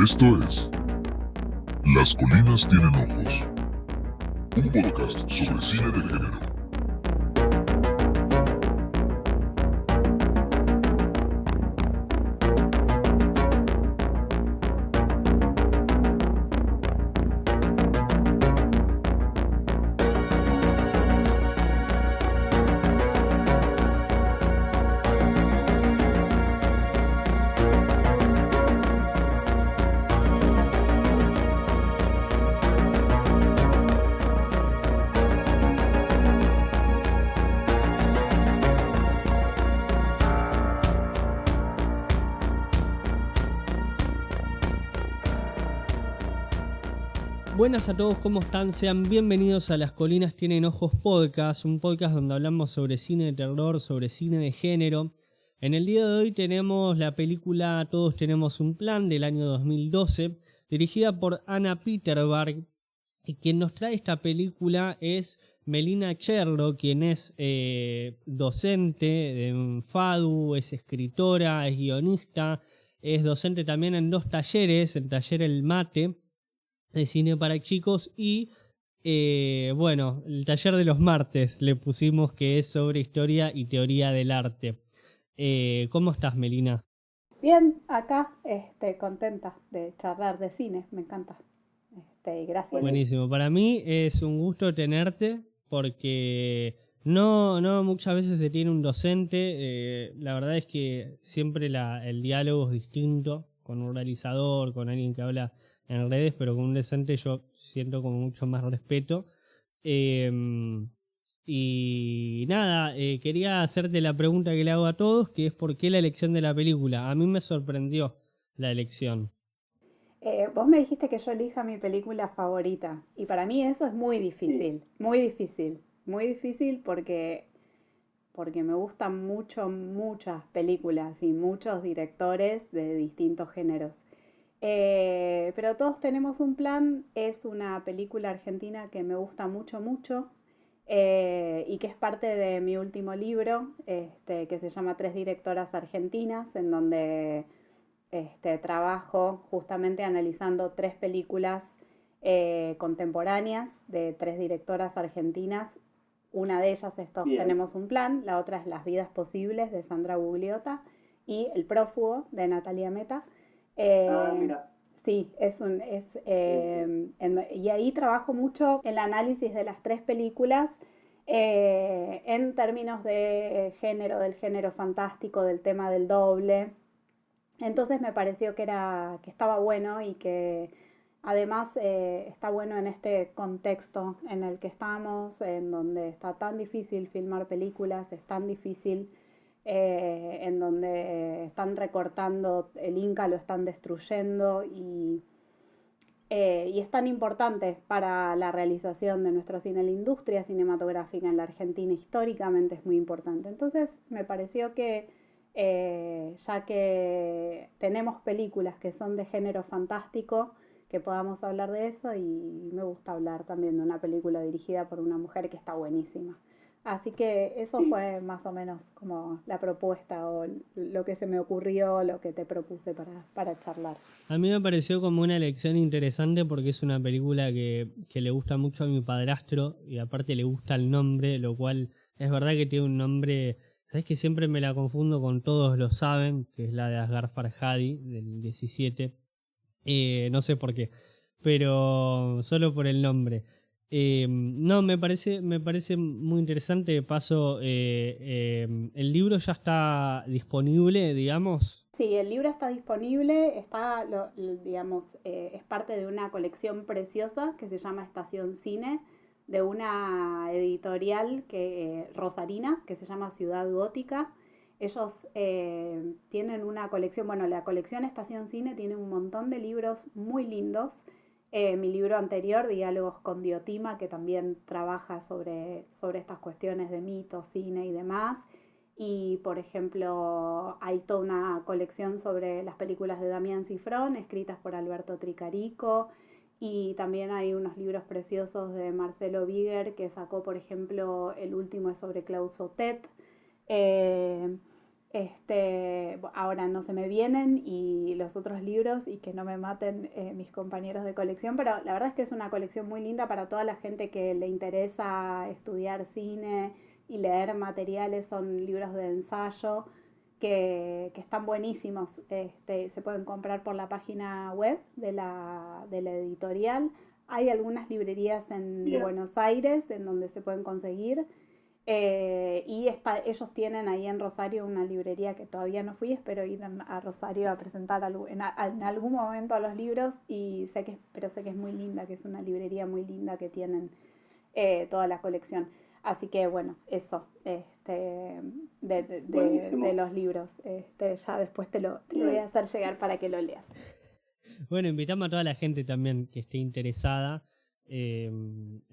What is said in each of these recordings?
Esto es Las colinas tienen ojos, un podcast sobre cine de género. Buenas a todos, ¿cómo están? Sean bienvenidos a Las Colinas Tienen Ojos Podcast, un podcast donde hablamos sobre cine de terror, sobre cine de género. En el día de hoy tenemos la película Todos tenemos un plan del año 2012, dirigida por Anna Peterberg, y quien nos trae esta película es Melina Cherro, quien es docente en FADU, es escritora, es guionista, es docente también en dos talleres, el taller El Mate, de cine para chicos y el taller de los martes le pusimos, que es sobre historia y teoría del arte. ¿Cómo estás, Melina? Bien, acá contenta de charlar de cine, me encanta. Gracias. Buenísimo, para mí es un gusto tenerte porque no muchas veces se tiene un docente. La verdad es que siempre el diálogo es distinto con un realizador, con alguien que habla en redes, pero con un docente yo siento como mucho más respeto. Y nada, quería hacerte la pregunta que le hago a todos, que es ¿por qué la elección de la película? A mí me sorprendió la elección. Vos me dijiste que yo elija mi película favorita y para mí eso es muy difícil, muy difícil porque me gustan muchas películas y muchos directores de distintos géneros. Pero Todos tenemos un plan, es una película argentina que me gusta mucho y que es parte de mi último libro, que se llama Tres directoras argentinas, en donde trabajo justamente analizando tres películas contemporáneas de tres directoras argentinas. Una de ellas es Todos tenemos un plan, la otra es Las vidas posibles de Sandra Gugliotta y El prófugo de Natalia Meta. Mira. Sí, y ahí trabajo mucho el análisis de las tres películas en términos de género, del género fantástico, del tema del doble. Entonces me pareció que estaba bueno y que además está bueno en este contexto en el que estamos, en donde está tan difícil filmar películas, es tan difícil, en donde están recortando el Inca, lo están destruyendo y es tan importante para la realización de nuestro cine. La industria cinematográfica en la Argentina históricamente es muy importante. Entonces me pareció que ya que tenemos películas que son de género fantástico, que podamos hablar de eso, y me gusta hablar también de una película dirigida por una mujer que está buenísima. Así que eso fue más o menos como la propuesta o lo que se me ocurrió, lo que te propuse para charlar. A mí me pareció como una elección interesante porque es una película que le gusta mucho a mi padrastro y aparte le gusta el nombre, lo cual es verdad que tiene un nombre. Sabes que siempre me la confundo con Todos lo saben, que es la de Asghar Farhadi del 17. No sé por qué, pero solo por el nombre. No, me parece muy interesante. De paso, el libro ya está disponible, digamos. Sí, el libro está disponible, digamos, es parte de una colección preciosa que se llama Estación Cine, de una editorial rosarina que se llama Ciudad Gótica. Ellos tienen una colección, la colección Estación Cine tiene un montón de libros muy lindos. Mi libro anterior, Diálogos con Diotima, que también trabaja sobre estas cuestiones de mitos, cine y demás. Y, por ejemplo, hay toda una colección sobre las películas de Damián Cifrón, escritas por Alberto Tricarico. Y también hay unos libros preciosos de Marcelo Bigger, que sacó, por ejemplo, el último es sobre Klaus Otet. Ahora no se me vienen y los otros libros y que no me maten mis compañeros de colección, pero la verdad es que es una colección muy linda para toda la gente que le interesa estudiar cine y leer materiales, son libros de ensayo que están buenísimos, se pueden comprar por la página web de la editorial. Hay algunas librerías en Bien. Buenos Aires en donde se pueden conseguir. Ellos tienen ahí en Rosario una librería que todavía no fui, espero ir a Rosario a presentar en algún momento a los libros pero sé que es muy linda, que es una librería muy linda que tienen toda la colección. Así que bueno, eso, Buenísimo. de los libros, ya después te lo voy a hacer llegar para que lo leas. Bueno, invitamos a toda la gente también que esté interesada en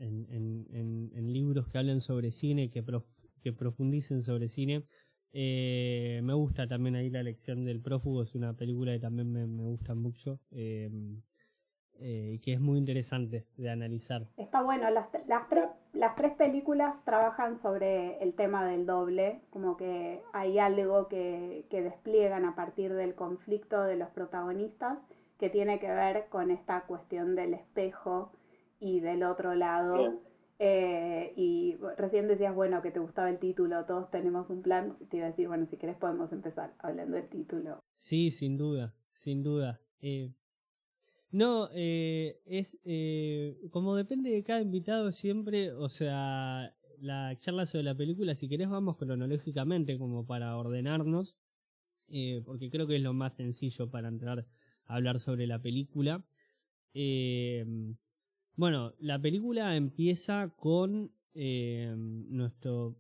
libros que hablen sobre cine, que profundicen sobre cine. Me gusta también ahí la lección del prófugo, es una película que también me gusta mucho y que es muy interesante de analizar. Está bueno, las tres películas trabajan sobre el tema del doble, como que hay algo que despliegan a partir del conflicto de los protagonistas que tiene que ver con esta cuestión del espejo y del otro lado. Y recién decías, bueno, que te gustaba el título, todos tenemos un plan. Te iba a decir, bueno, si querés podemos empezar hablando del título. Sí, sin duda, sin duda. No, como depende de cada invitado siempre, o sea, la charla sobre la película, si querés vamos cronológicamente como para ordenarnos, porque creo que es lo más sencillo para entrar a hablar sobre la película. Bueno, la película empieza con nuestro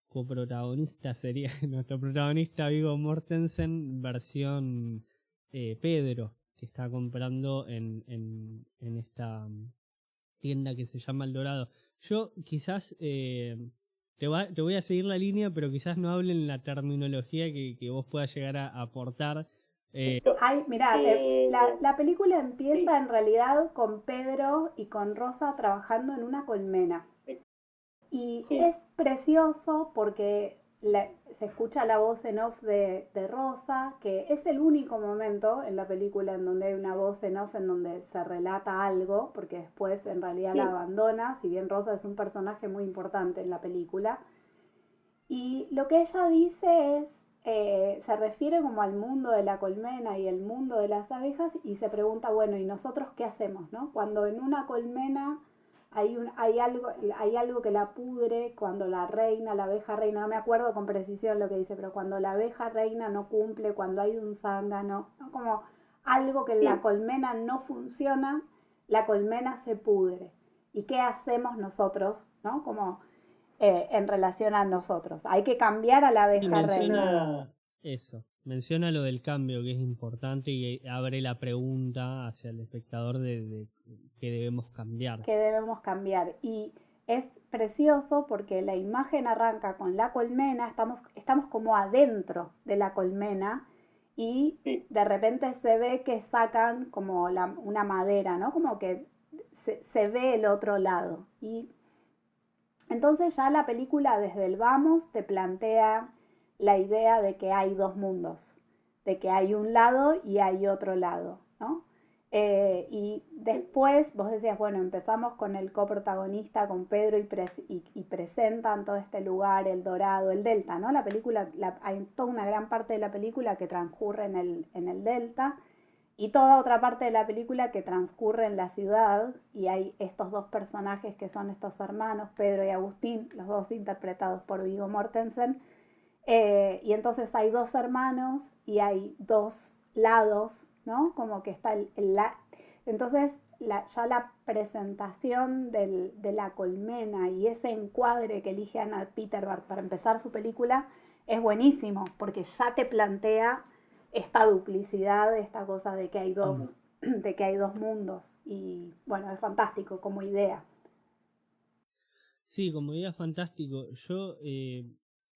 coprotagonista, sería nuestro protagonista Viggo Mortensen, versión Pedro, que está comprando en esta tienda que se llama El Dorado. Yo quizás te voy a seguir la línea, pero quizás no hable en la terminología que vos puedas llegar a aportar. Ay, mirá, la película empieza en realidad con Pedro y con Rosa trabajando en una colmena. Y Sí. es precioso porque se escucha la voz en off de Rosa, que es el único momento en la película en donde hay una voz en off en donde se relata algo, porque después en realidad la abandona, si bien Rosa es un personaje muy importante en la película. Y lo que ella dice es, se refiere como al mundo de la colmena y el mundo de las abejas y se pregunta, bueno, ¿y nosotros qué hacemos, no? Cuando en una colmena hay algo que la pudre, cuando la abeja reina, no me acuerdo con precisión lo que dice, pero cuando la abeja reina no cumple, cuando hay un zángano, ¿no? Como algo que en la colmena no funciona, la colmena se pudre. ¿Y qué hacemos nosotros, no? Como en relación a nosotros. Hay que cambiar a la abeja reina. Menciona lo del cambio, que es importante, y abre la pregunta hacia el espectador de qué debemos cambiar. Que debemos cambiar. Y es precioso porque la imagen arranca con la colmena, estamos como adentro de la colmena y de repente se ve que sacan como una madera, ¿no? Como que se ve el otro lado. Y entonces ya la película desde el vamos te plantea la idea de que hay dos mundos, de que hay un lado y hay otro lado, ¿no? Y después vos decías, bueno, empezamos con el coprotagonista, con Pedro, y presentan todo este lugar, el Dorado, el Delta, ¿no? La película, hay toda una gran parte de la película que transcurre en el Delta, y toda otra parte de la película que transcurre en la ciudad y hay estos dos personajes que son estos hermanos, Pedro y Agustín, los dos interpretados por Viggo Mortensen. Y entonces hay dos hermanos y hay dos lados, ¿no? Como que está entonces ya la presentación de la colmena y ese encuadre que elige Anna Peterberg para empezar su película es buenísimo porque ya te plantea esta duplicidad, esta cosa de que hay dos mundos. Y bueno, es fantástico como idea. Sí, como idea es fantástico. Yo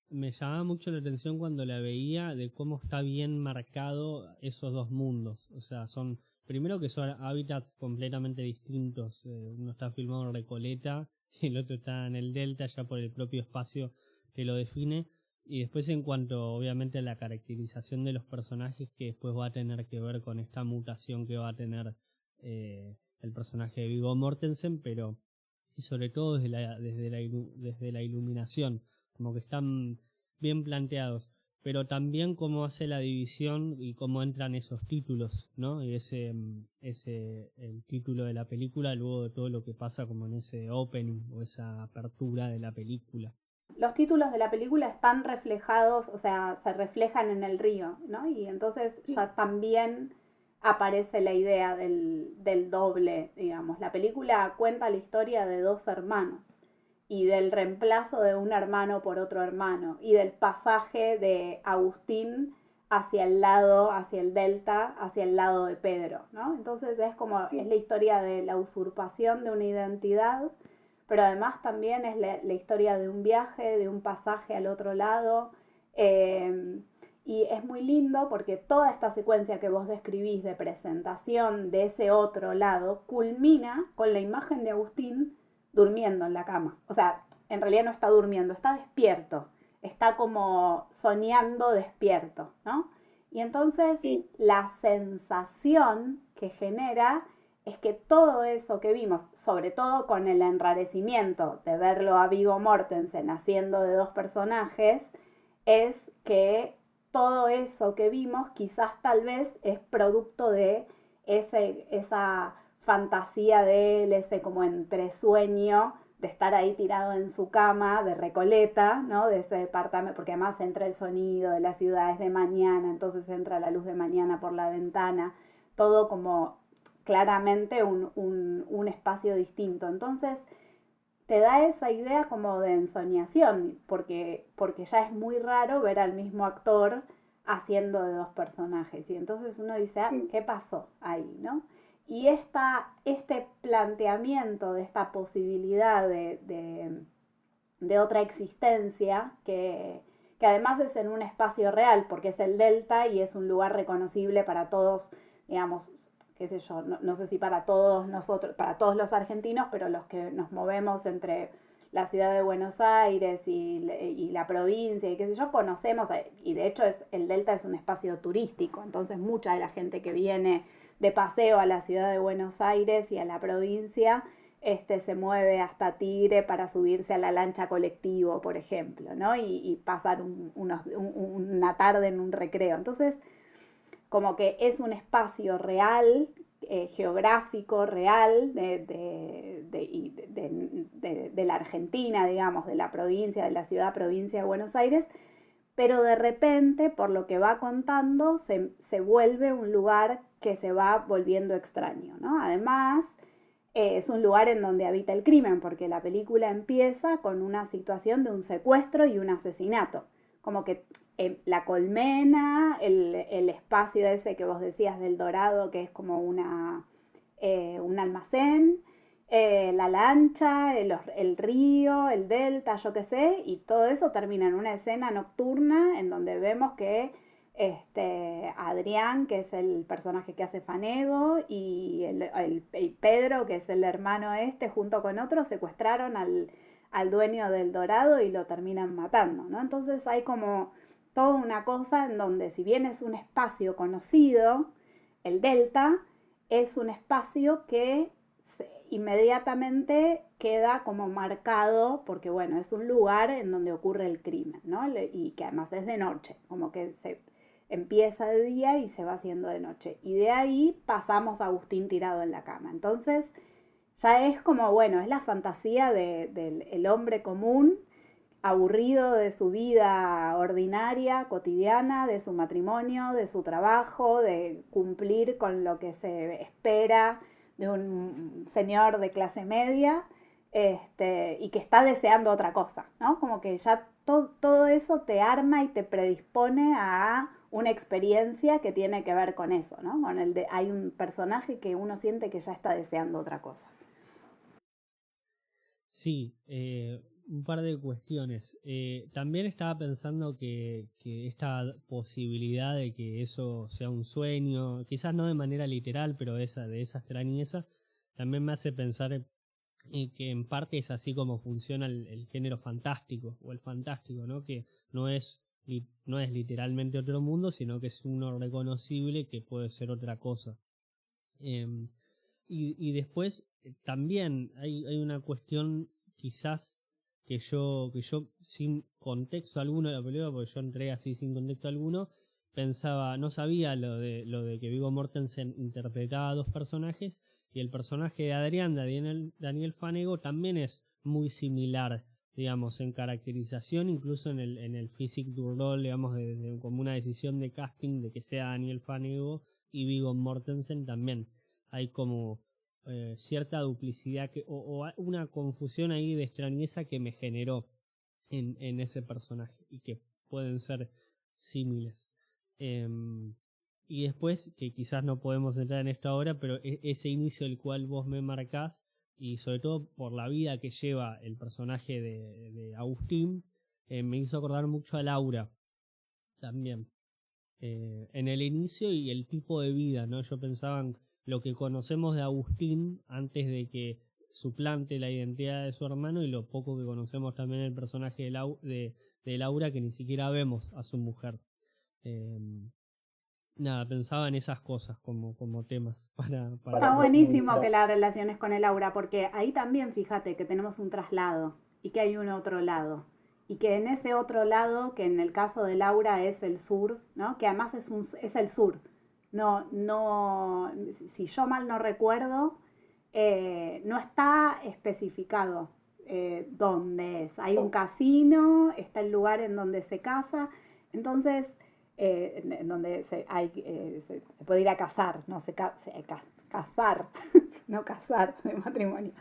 me llamaba mucho la atención cuando la veía de cómo está bien marcado esos dos mundos. O sea, primero que son hábitats completamente distintos. Uno está filmado en Recoleta y el otro está en el Delta, ya por el propio espacio que lo define. Y después en cuanto obviamente a la caracterización de los personajes, que después va a tener que ver con esta mutación que va a tener el personaje de Viggo Mortensen, pero y sobre todo desde la iluminación, como que están bien planteados, pero también cómo hace la división y cómo entran esos títulos, ¿no? Y el título de la película luego de todo lo que pasa como en ese opening o esa apertura de la película. Los títulos de la película están reflejados, o sea, se reflejan en el río, ¿no? Y entonces ya también aparece la idea del doble, digamos. La película cuenta la historia de dos hermanos y del reemplazo de un hermano por otro hermano y del pasaje de Agustín hacia el lado, hacia el delta, hacia el lado de Pedro, ¿no? Entonces es la historia de la usurpación de una identidad, pero además también es la historia de un viaje, de un pasaje al otro lado. Y es muy lindo porque toda esta secuencia que vos describís de presentación de ese otro lado culmina con la imagen de Agustín durmiendo en la cama. O sea, en realidad no está durmiendo, está despierto. Está como soñando despierto, ¿no? Y entonces la sensación que genera es que todo eso que vimos, sobre todo con el enrarecimiento de verlo a Viggo Mortensen haciendo de dos personajes, es que todo eso que vimos quizás tal vez es producto de esa fantasía de él, ese como entresueño de estar ahí tirado en su cama de Recoleta, ¿no? De ese departamento, porque además entra el sonido de la ciudad, es de mañana, entonces entra la luz de mañana por la ventana, todo como claramente un espacio distinto. Entonces te da esa idea como de ensoñación, porque ya es muy raro ver al mismo actor haciendo de dos personajes. Y entonces uno dice, ¿qué pasó ahí, no? Y este planteamiento de esta posibilidad de otra existencia, que además es en un espacio real, porque es el Delta y es un lugar reconocible para todos, digamos, qué sé yo, no sé si para todos nosotros, para todos los argentinos, pero los que nos movemos entre la ciudad de Buenos Aires y la provincia y qué sé yo, conocemos, y de hecho el Delta es un espacio turístico, entonces mucha de la gente que viene de paseo a la ciudad de Buenos Aires y a la provincia se mueve hasta Tigre para subirse a la lancha colectivo, por ejemplo, ¿no? Y pasar una tarde en un recreo. Entonces, como que es un espacio real, geográfico, real, de la Argentina, digamos, de la provincia, de la ciudad-provincia de Buenos Aires, pero de repente, por lo que va contando, se vuelve un lugar que se va volviendo extraño, ¿no? Además, es un lugar en donde habita el crimen, porque la película empieza con una situación de un secuestro y un asesinato. Como que la colmena, el espacio ese que vos decías del Dorado, que es como un almacén, la lancha, el río, el delta, yo qué sé, y todo eso termina en una escena nocturna en donde vemos que Adrián, que es el personaje que hace Fanego, y el Pedro, que es el hermano junto con otros, secuestraron al dueño del Dorado y lo terminan matando, ¿no? Entonces hay como toda una cosa en donde, si bien es un espacio conocido, el Delta es un espacio que inmediatamente queda como marcado, porque bueno, es un lugar en donde ocurre el crimen, ¿no? Y que además es de noche, como que se empieza de día y se va haciendo de noche. Y de ahí pasamos a Agustín tirado en la cama. Entonces ya es como, bueno, es la fantasía del hombre común, aburrido de su vida ordinaria, cotidiana, de su matrimonio, de su trabajo, de cumplir con lo que se espera de un señor de clase media, y que está deseando otra cosa, ¿no? Como que ya todo eso te arma y te predispone a una experiencia que tiene que ver con eso, ¿no? Hay un personaje que uno siente que ya está deseando otra cosa. Sí, un par de cuestiones. También estaba pensando que esta posibilidad de que eso sea un sueño, quizás no de manera literal, pero de esa extrañeza, también me hace pensar que en parte es así como funciona el género fantástico o el fantástico, ¿no? Que no es literalmente otro mundo, sino que es uno reconocible que puede ser otra cosa. Y después también hay una cuestión quizás que yo sin contexto alguno de la película, porque yo entré así sin contexto alguno, pensaba, no sabía lo de que Viggo Mortensen interpretaba a dos personajes, y el personaje de Adrián, Daniel Fanego, también es muy similar, digamos, en caracterización, incluso en el physique du role, digamos, como una decisión de casting de que sea Daniel Fanego y Viggo Mortensen también. Hay como cierta duplicidad o una confusión ahí de extrañeza que me generó en ese personaje y que pueden ser símiles. Y después, que quizás no podemos entrar en esto ahora, pero ese inicio del cual vos me marcás, y sobre todo por la vida que lleva el personaje de Agustín, me hizo acordar mucho a Laura también. En el inicio y el tipo de vida, ¿no? Yo pensaba en lo que conocemos de Agustín antes de que suplante la identidad de su hermano, y lo poco que conocemos también el personaje de Laura, que ni siquiera vemos a su mujer. Nada, pensaba en esas cosas como temas para Está buenísimo que la relaciones con el aura, porque ahí también fíjate que tenemos un traslado y que hay un otro lado. Y que en ese otro lado, que en el caso de Laura es el sur, ¿no? Que además es el sur. No, si yo mal no recuerdo, no está especificado dónde es. Hay un casino, está el lugar en donde se casa, entonces en donde se puede ir a cazar, no cazar, no casar de matrimonio.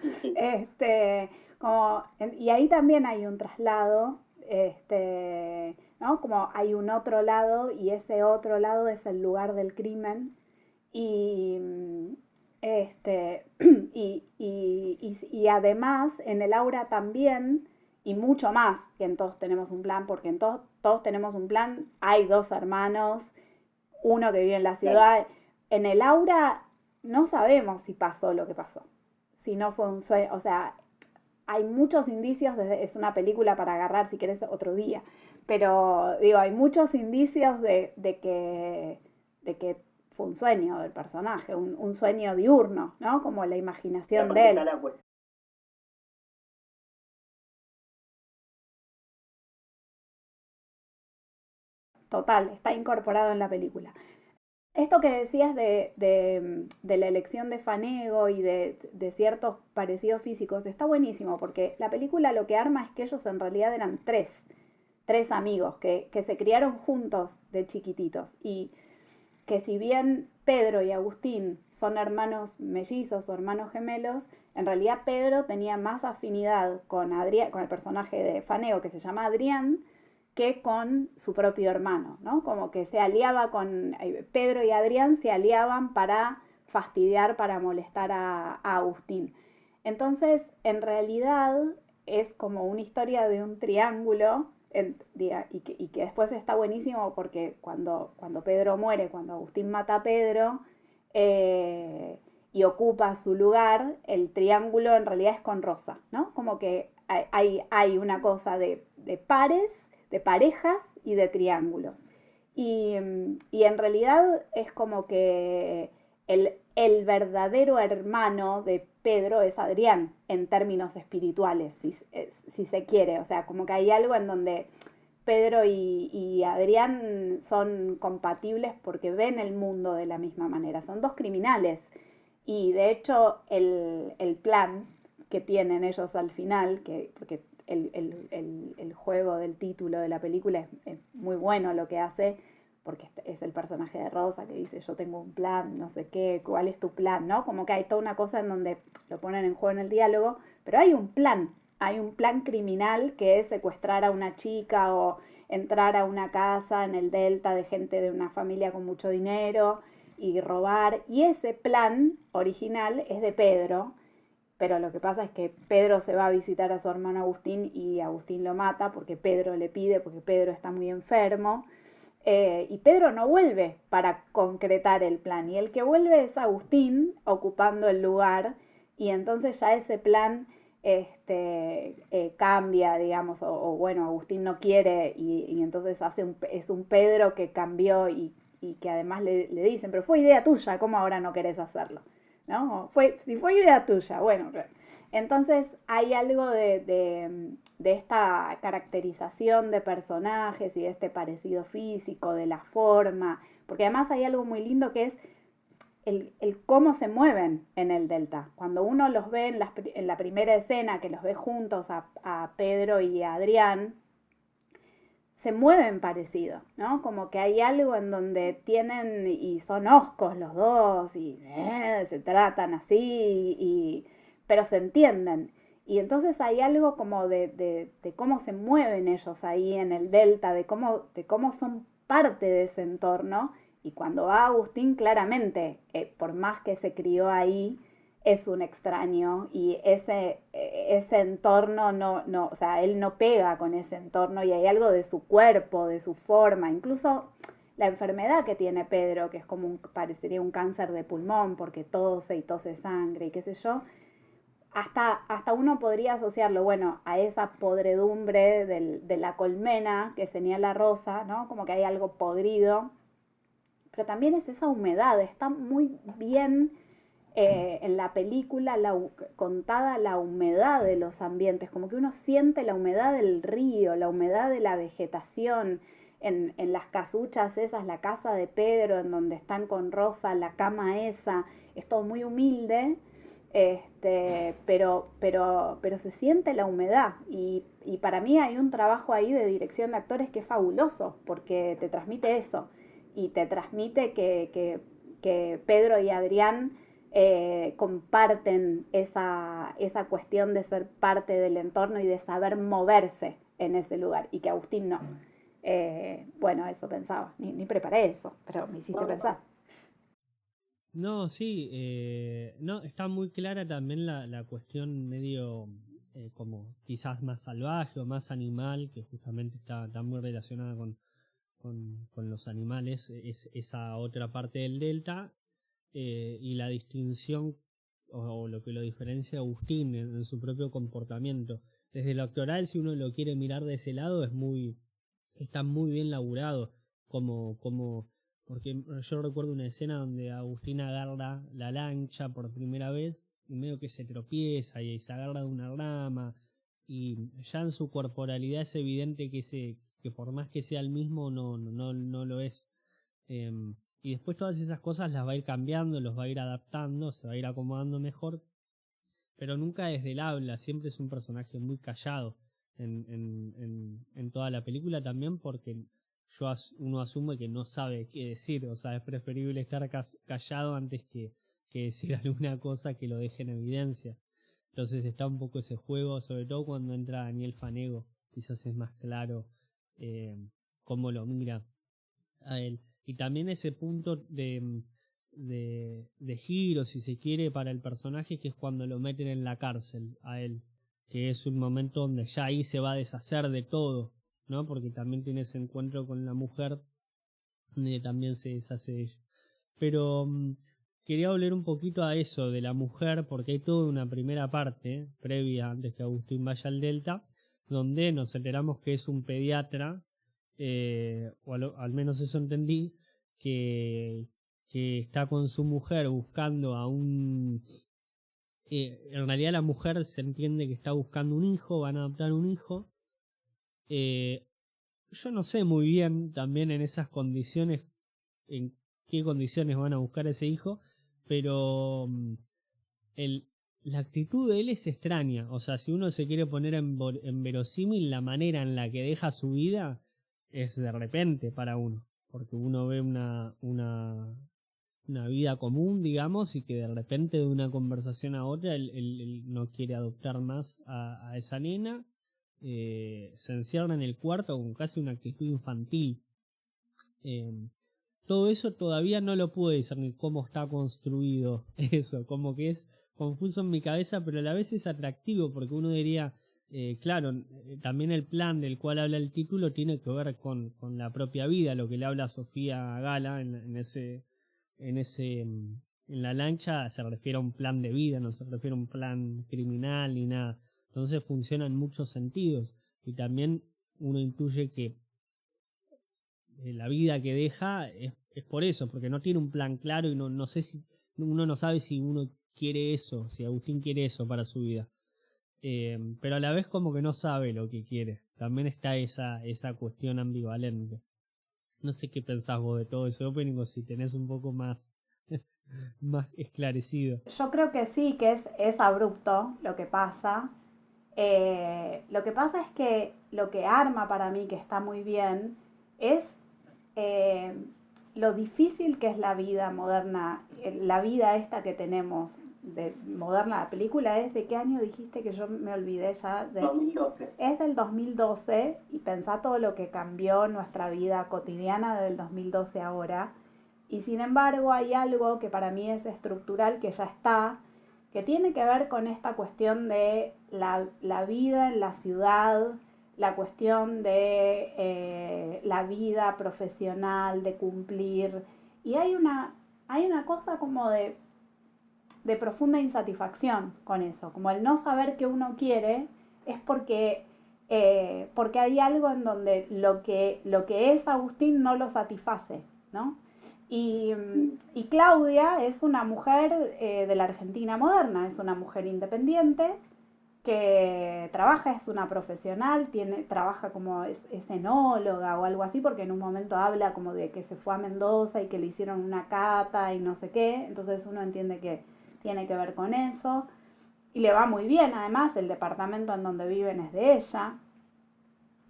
Y ahí también hay un traslado, ¿no? Como hay un otro lado, y ese otro lado es el lugar del crimen. Y, y además en el aura también, y mucho más que en Todos Tenemos un Plan, porque en Todos Tenemos un Plan hay dos hermanos, uno que vive en la ciudad. En el aura no sabemos si pasó lo que pasó, si no fue un sueño. O sea, hay muchos indicios, es una película para agarrar si querés otro día, pero digo, hay muchos indicios de que fue un sueño del personaje, un sueño diurno, ¿no? Como la imaginación de él. Total, está incorporado en la película. Esto que decías de la elección de Fanego y de ciertos parecidos físicos está buenísimo, porque la película lo que arma es que ellos en realidad eran tres amigos que se criaron juntos de chiquititos, y que si bien Pedro y Agustín son hermanos mellizos o hermanos gemelos, en realidad Pedro tenía más afinidad con el personaje de Fanego, que se llama Adrián, que con su propio hermano, ¿no? Como que se aliaba con Pedro y Adrián, se aliaban para fastidiar, para molestar a Agustín. Entonces, en realidad es como una historia de un triángulo, y que después está buenísimo porque cuando Pedro muere, cuando Agustín mata a Pedro y ocupa su lugar, el triángulo en realidad es con Rosa, ¿no? Como que hay una cosa de pares, de parejas y de triángulos. Y en realidad es como que el verdadero hermano de Pedro es Adrián, en términos espirituales, si se quiere. O sea, como que hay algo en donde Pedro y Adrián son compatibles porque ven el mundo de la misma manera. Son dos criminales. Y de hecho el plan que tienen ellos al final, porque el juego del título de la película es muy bueno lo que hace, porque es el personaje de Rosa que dice yo tengo un plan, no sé qué, cuál es tu plan, ¿no? Como que hay toda una cosa en donde lo ponen en juego en el diálogo, pero hay un plan criminal que es secuestrar a una chica o entrar a una casa en el delta de gente de una familia con mucho dinero y robar, y ese plan original es de Pedro. Pero lo que pasa es que Pedro se va a visitar a su hermano Agustín y Agustín lo mata porque Pedro le pide, porque Pedro está muy enfermo. Y Pedro no vuelve para concretar el plan. Y el que vuelve es Agustín ocupando el lugar y entonces ya ese plan cambia, digamos, o bueno, Agustín no quiere y entonces es un Pedro que cambió y que además le dicen, pero fue idea tuya, ¿cómo ahora no querés hacerlo? ¿No? Si fue idea tuya, bueno, claro. Entonces hay algo de esta caracterización de personajes y de este parecido físico, de la forma, porque además hay algo muy lindo que es el cómo se mueven en el Delta. Cuando uno los ve en la primera escena, que los ve juntos a Pedro y a Adrián, se mueven parecido, ¿no? Como que hay algo en donde tienen y son hoscos los dos y se tratan así, pero se entienden. Y entonces hay algo como de cómo se mueven ellos ahí en el Delta, de cómo son parte de ese entorno. Y cuando va Agustín, claramente, por más que se crió ahí, es un extraño y ese entorno no, o sea, él no pega con ese entorno y hay algo de su cuerpo, de su forma, incluso la enfermedad que tiene Pedro, que es como parecería un cáncer de pulmón porque tose y tose sangre y qué sé yo, hasta uno podría asociarlo, bueno, a esa podredumbre de la colmena que señala Rosa, ¿no? Como que hay algo podrido, pero también es esa humedad, está muy bien en la película contada la humedad de los ambientes, como que uno siente la humedad del río, la humedad de la vegetación, en las casuchas esas, la casa de Pedro, en donde están con Rosa, la cama esa, es todo muy humilde, pero se siente la humedad y para mí hay un trabajo ahí de dirección de actores que es fabuloso, porque te transmite eso y te transmite que Pedro y Adrián comparten esa cuestión de ser parte del entorno y de saber moverse en ese lugar y que Agustín no. Bueno, eso pensaba, ni preparé eso, pero me hiciste pensar. No, sí, no, está muy clara también la cuestión medio como quizás más salvaje o más animal, que justamente está muy relacionada con los animales, es esa otra parte del delta, y la distinción o lo que lo diferencia a Agustín en su propio comportamiento. Desde lo actoral, si uno lo quiere mirar de ese lado, está muy bien laburado, porque yo recuerdo una escena donde Agustín agarra la lancha por primera vez y medio que se tropieza y se agarra de una rama y ya en su corporalidad es evidente que por más que sea el mismo no lo es. Y después todas esas cosas las va a ir cambiando, los va a ir adaptando, se va a ir acomodando mejor, pero nunca desde el habla, siempre es un personaje muy callado en toda la película también porque uno asume que no sabe qué decir, o sea, es preferible estar callado antes que decir alguna cosa que lo deje en evidencia. Entonces está un poco ese juego, sobre todo cuando entra Daniel Fanego, quizás es más claro cómo lo mira a él. Y también ese punto de giro, si se quiere, para el personaje, que es cuando lo meten en la cárcel a él, que es un momento donde ya ahí se va a deshacer de todo, ¿no? Porque también tiene ese encuentro con la mujer, donde también se deshace de ella. Pero quería volver un poquito a eso de la mujer, porque hay toda una primera parte, previa, antes que Agustín vaya al Delta, donde nos enteramos que es un pediatra, o al menos eso entendí, que está con su mujer buscando a un... en realidad la mujer se entiende que está buscando un hijo, van a adoptar un hijo. Yo no sé muy bien también en esas condiciones, en qué condiciones van a buscar ese hijo, pero la actitud de él es extraña. O sea, si uno se quiere poner en verosímil, la manera en la que deja su vida es de repente para uno, porque uno ve una vida común, digamos, y que de repente de una conversación a otra él no quiere adoptar más a esa nena, se encierra en el cuarto con casi una actitud infantil. Todo eso todavía no lo pude discernir cómo está construido eso, como que es confuso en mi cabeza, pero a la vez es atractivo, porque uno diría, claro, también el plan del cual habla el título tiene que ver con la propia vida, lo que le habla Sofía Gala en en la lancha se refiere a un plan de vida, no se refiere a un plan criminal ni nada. Entonces funciona en muchos sentidos. Y también uno intuye que la vida que deja es por eso, porque no tiene un plan claro y no sé si uno no sabe si uno quiere eso, si Agustín quiere eso para su vida. Pero a la vez como que no sabe lo que quiere. También está esa cuestión ambivalente. No sé qué pensás vos de todo ese opening o si tenés un poco más, más esclarecido. Yo creo que sí, que es abrupto lo que pasa. Lo que pasa es que lo que arma para mí, que está muy bien, es lo difícil que es la vida moderna, la vida esta que tenemos de moderna. La película es, ¿de qué año dijiste? Que yo me olvidé ya. 2012. Es del 2012 y pensá todo lo que cambió nuestra vida cotidiana del 2012 ahora. Y sin embargo hay algo que para mí es estructural, que ya está, que tiene que ver con esta cuestión de la vida en la ciudad, la cuestión de la vida profesional, de cumplir. Y hay una cosa como de profunda insatisfacción con eso, como el no saber qué uno quiere es porque hay algo en donde lo que es Agustín no lo satisface, ¿no? Y Claudia es una mujer de la Argentina moderna, es una mujer independiente que trabaja, es una profesional, trabaja como es enóloga o algo así, porque en un momento habla como de que se fue a Mendoza y que le hicieron una cata y no sé qué, entonces uno entiende que tiene que ver con eso. Y le va muy bien, además, el departamento en donde viven es de ella.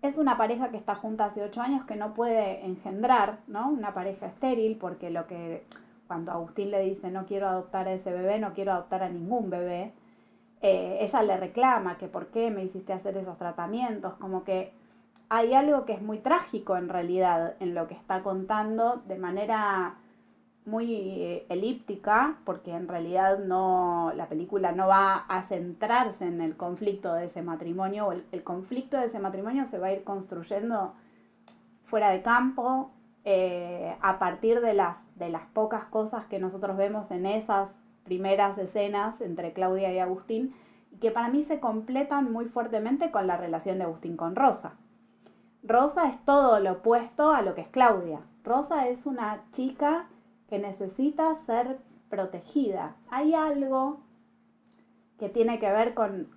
Es una pareja que está junta hace 8 años que no puede engendrar, ¿no? Una pareja estéril, porque cuando Agustín le dice no quiero adoptar a ese bebé, no quiero adoptar a ningún bebé, ella le reclama que por qué me hiciste hacer esos tratamientos, como que hay algo que es muy trágico en realidad en lo que está contando de manera muy elíptica, porque en realidad la película no va a centrarse en el conflicto de ese matrimonio, o el conflicto de ese matrimonio se va a ir construyendo fuera de campo, a partir de las pocas cosas que nosotros vemos en esas primeras escenas entre Claudia y Agustín, y que para mí se completan muy fuertemente con la relación de Agustín con Rosa. Rosa es todo lo opuesto a lo que es Claudia. Rosa es una chica que necesita ser protegida. Hay algo que tiene que ver con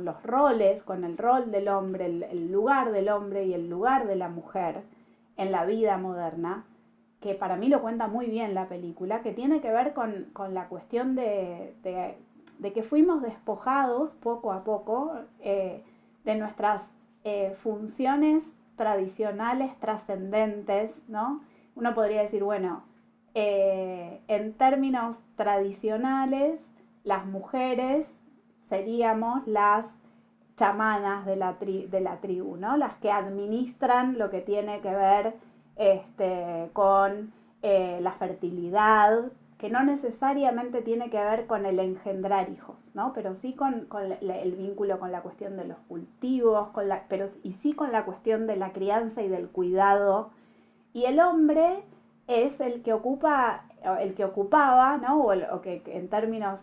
los roles, con el rol del hombre, el lugar del hombre y el lugar de la mujer en la vida moderna, que para mí lo cuenta muy bien la película, que tiene que ver con la cuestión de que fuimos despojados poco a poco de nuestras funciones tradicionales trascendentes, ¿no? Uno podría decir, bueno, en términos tradicionales, las mujeres seríamos las chamanas de la tribu, ¿no? Las que administran lo que tiene que ver con la fertilidad, que no necesariamente tiene que ver con el engendrar hijos, ¿no? Pero sí con el vínculo con la cuestión de los cultivos, pero sí con la cuestión de la crianza y del cuidado. Y el hombre es el que ocupaba, ¿no? O que en términos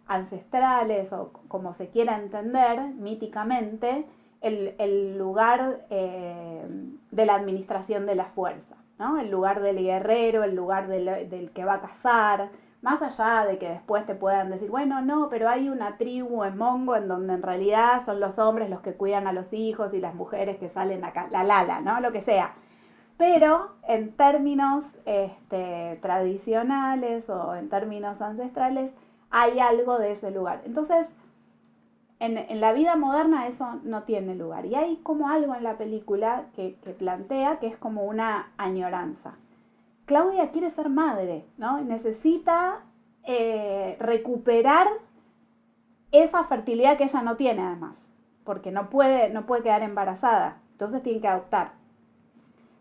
ancestrales o como se quiera entender míticamente, el lugar de la administración de la fuerza, ¿no? El lugar del guerrero, el lugar del que va a cazar, más allá de que después te puedan decir, bueno, no, pero hay una tribu en Mongo en donde en realidad son los hombres los que cuidan a los hijos y las mujeres que salen acá, ¿no? Lo que sea. Pero en términos tradicionales o en términos ancestrales hay algo de ese lugar. Entonces, en la vida moderna eso no tiene lugar. Y hay como algo en la película que plantea que es como una añoranza. Claudia quiere ser madre, ¿no? Necesita recuperar esa fertilidad que ella no tiene además, porque no puede quedar embarazada, entonces tiene que adoptar.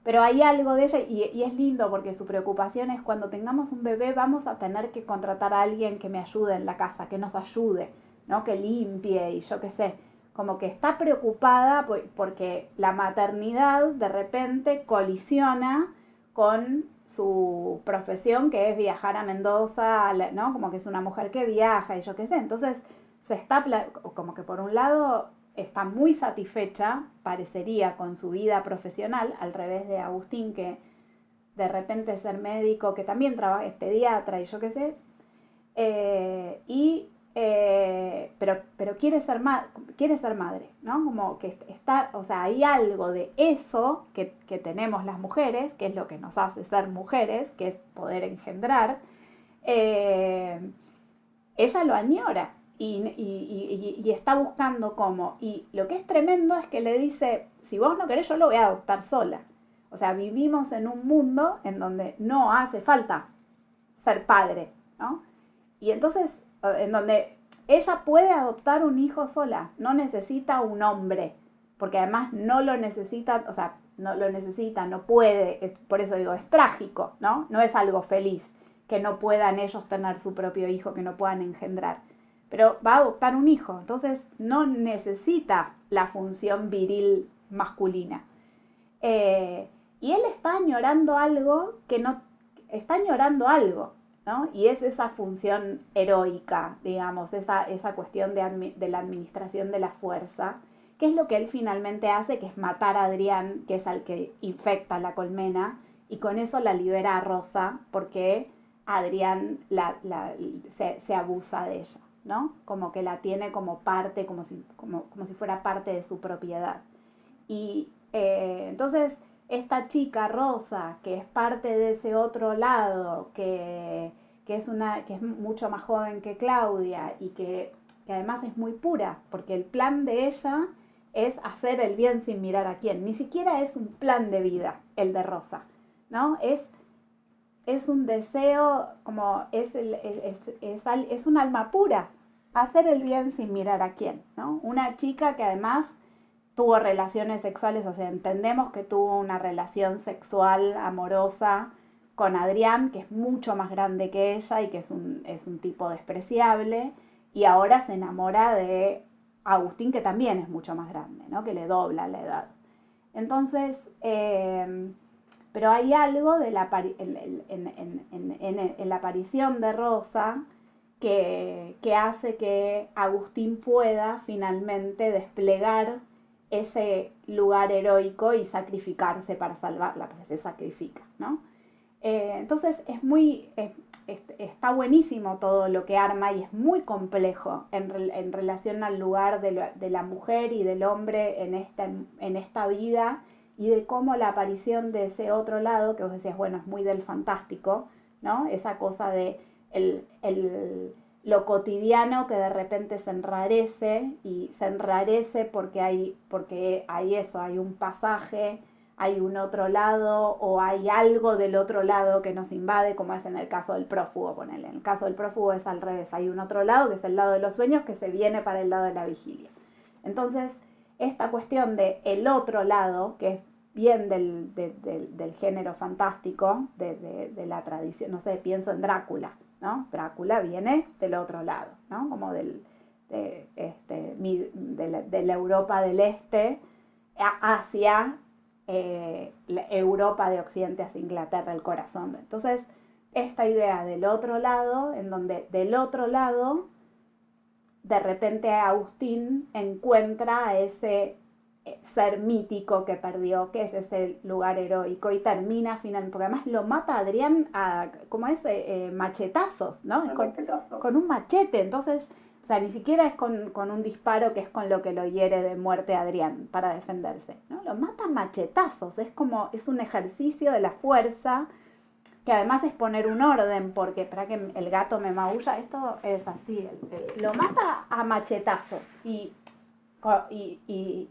Pero hay algo de ella y es lindo porque su preocupación es cuando tengamos un bebé vamos a tener que contratar a alguien que me ayude en la casa, que nos ayude, ¿no? Que limpie y yo qué sé. Como que está preocupada porque la maternidad de repente colisiona con su profesión, que es viajar a Mendoza, ¿no? Como que es una mujer que viaja y yo qué sé. Entonces, se está, como que por un lado está muy satisfecha, parecería, con su vida profesional, al revés de Agustín, que de repente ser médico, que también trabaja, es pediatra y yo qué sé, pero quiere ser madre, ¿no? Como que está, o sea, hay algo de eso que tenemos las mujeres, que es lo que nos hace ser mujeres, que es poder engendrar. Ella lo añora y está buscando cómo. Y lo que es tremendo es que le dice, si vos no querés, yo lo voy a adoptar sola. O sea, vivimos en un mundo en donde no hace falta ser padre, ¿no? Y entonces, en donde ella puede adoptar un hijo sola, no necesita un hombre, porque además no lo necesita, o sea, no lo necesita, no puede, por eso digo, es trágico, ¿no? No es algo feliz que no puedan ellos tener su propio hijo, que no puedan engendrar. Pero va a adoptar un hijo, entonces no necesita la función viril masculina. Y él está añorando algo que no, está añorando algo, ¿no? Y es esa función heroica, digamos, esa cuestión de la administración de la fuerza, que es lo que él finalmente hace, que es matar a Adrián, que es al que infecta la colmena, y con eso la libera a Rosa, porque Adrián se abusa de ella, ¿no? Como que la tiene como parte, como si fuera parte de su propiedad. Y entonces esta chica Rosa, que es parte de ese otro lado, que es mucho más joven que Claudia y que además es muy pura, porque el plan de ella es hacer el bien sin mirar a quién. Ni siquiera es un plan de vida el de Rosa, ¿no? Es un deseo, como es un alma pura, hacer el bien sin mirar a quién, ¿no? Una chica que además tuvo relaciones sexuales, o sea, entendemos que tuvo una relación sexual amorosa con Adrián, que es mucho más grande que ella y que es un tipo despreciable, y ahora se enamora de Agustín, que también es mucho más grande, ¿no? Que le dobla la edad. Entonces, pero hay algo de en la aparición de Rosa que hace que Agustín pueda finalmente desplegar ese lugar heroico y sacrificarse para salvarla, porque se sacrifica, ¿no? Entonces está buenísimo todo lo que arma y es muy complejo en relación al lugar de la mujer y del hombre en esta vida, y de cómo la aparición de ese otro lado, que vos decías, bueno, es muy del fantástico, ¿no? Esa cosa de lo cotidiano que de repente se enrarece, y se enrarece porque hay eso, hay un pasaje, hay un otro lado, o hay algo del otro lado que nos invade, como es en el caso del prófugo, ponele. En el caso del prófugo es al revés, hay un otro lado que es el lado de los sueños, que se viene para el lado de la vigilia. Entonces, esta cuestión de el otro lado, que es bien del género fantástico, de la tradición, no sé, pienso en Drácula, ¿no? Drácula viene del otro lado, ¿no? Como de la Europa del Este hacia la Europa de Occidente, hacia Inglaterra, el corazón. Entonces, esta idea del otro lado, en donde del otro lado, de repente Agustín encuentra a ese ser mítico que perdió, que es ese lugar heroico, y termina finalmente, porque además lo mata a Adrián ¿cómo es? Machetazos, ¿no? Con un machete. Entonces, o sea, ni siquiera es con un disparo, que es con lo que lo hiere de muerte a Adrián para defenderse, ¿no? Lo mata a machetazos. Es un ejercicio de la fuerza, que además es poner un orden, porque para que el gato me maulla, esto es así, lo mata a machetazos, y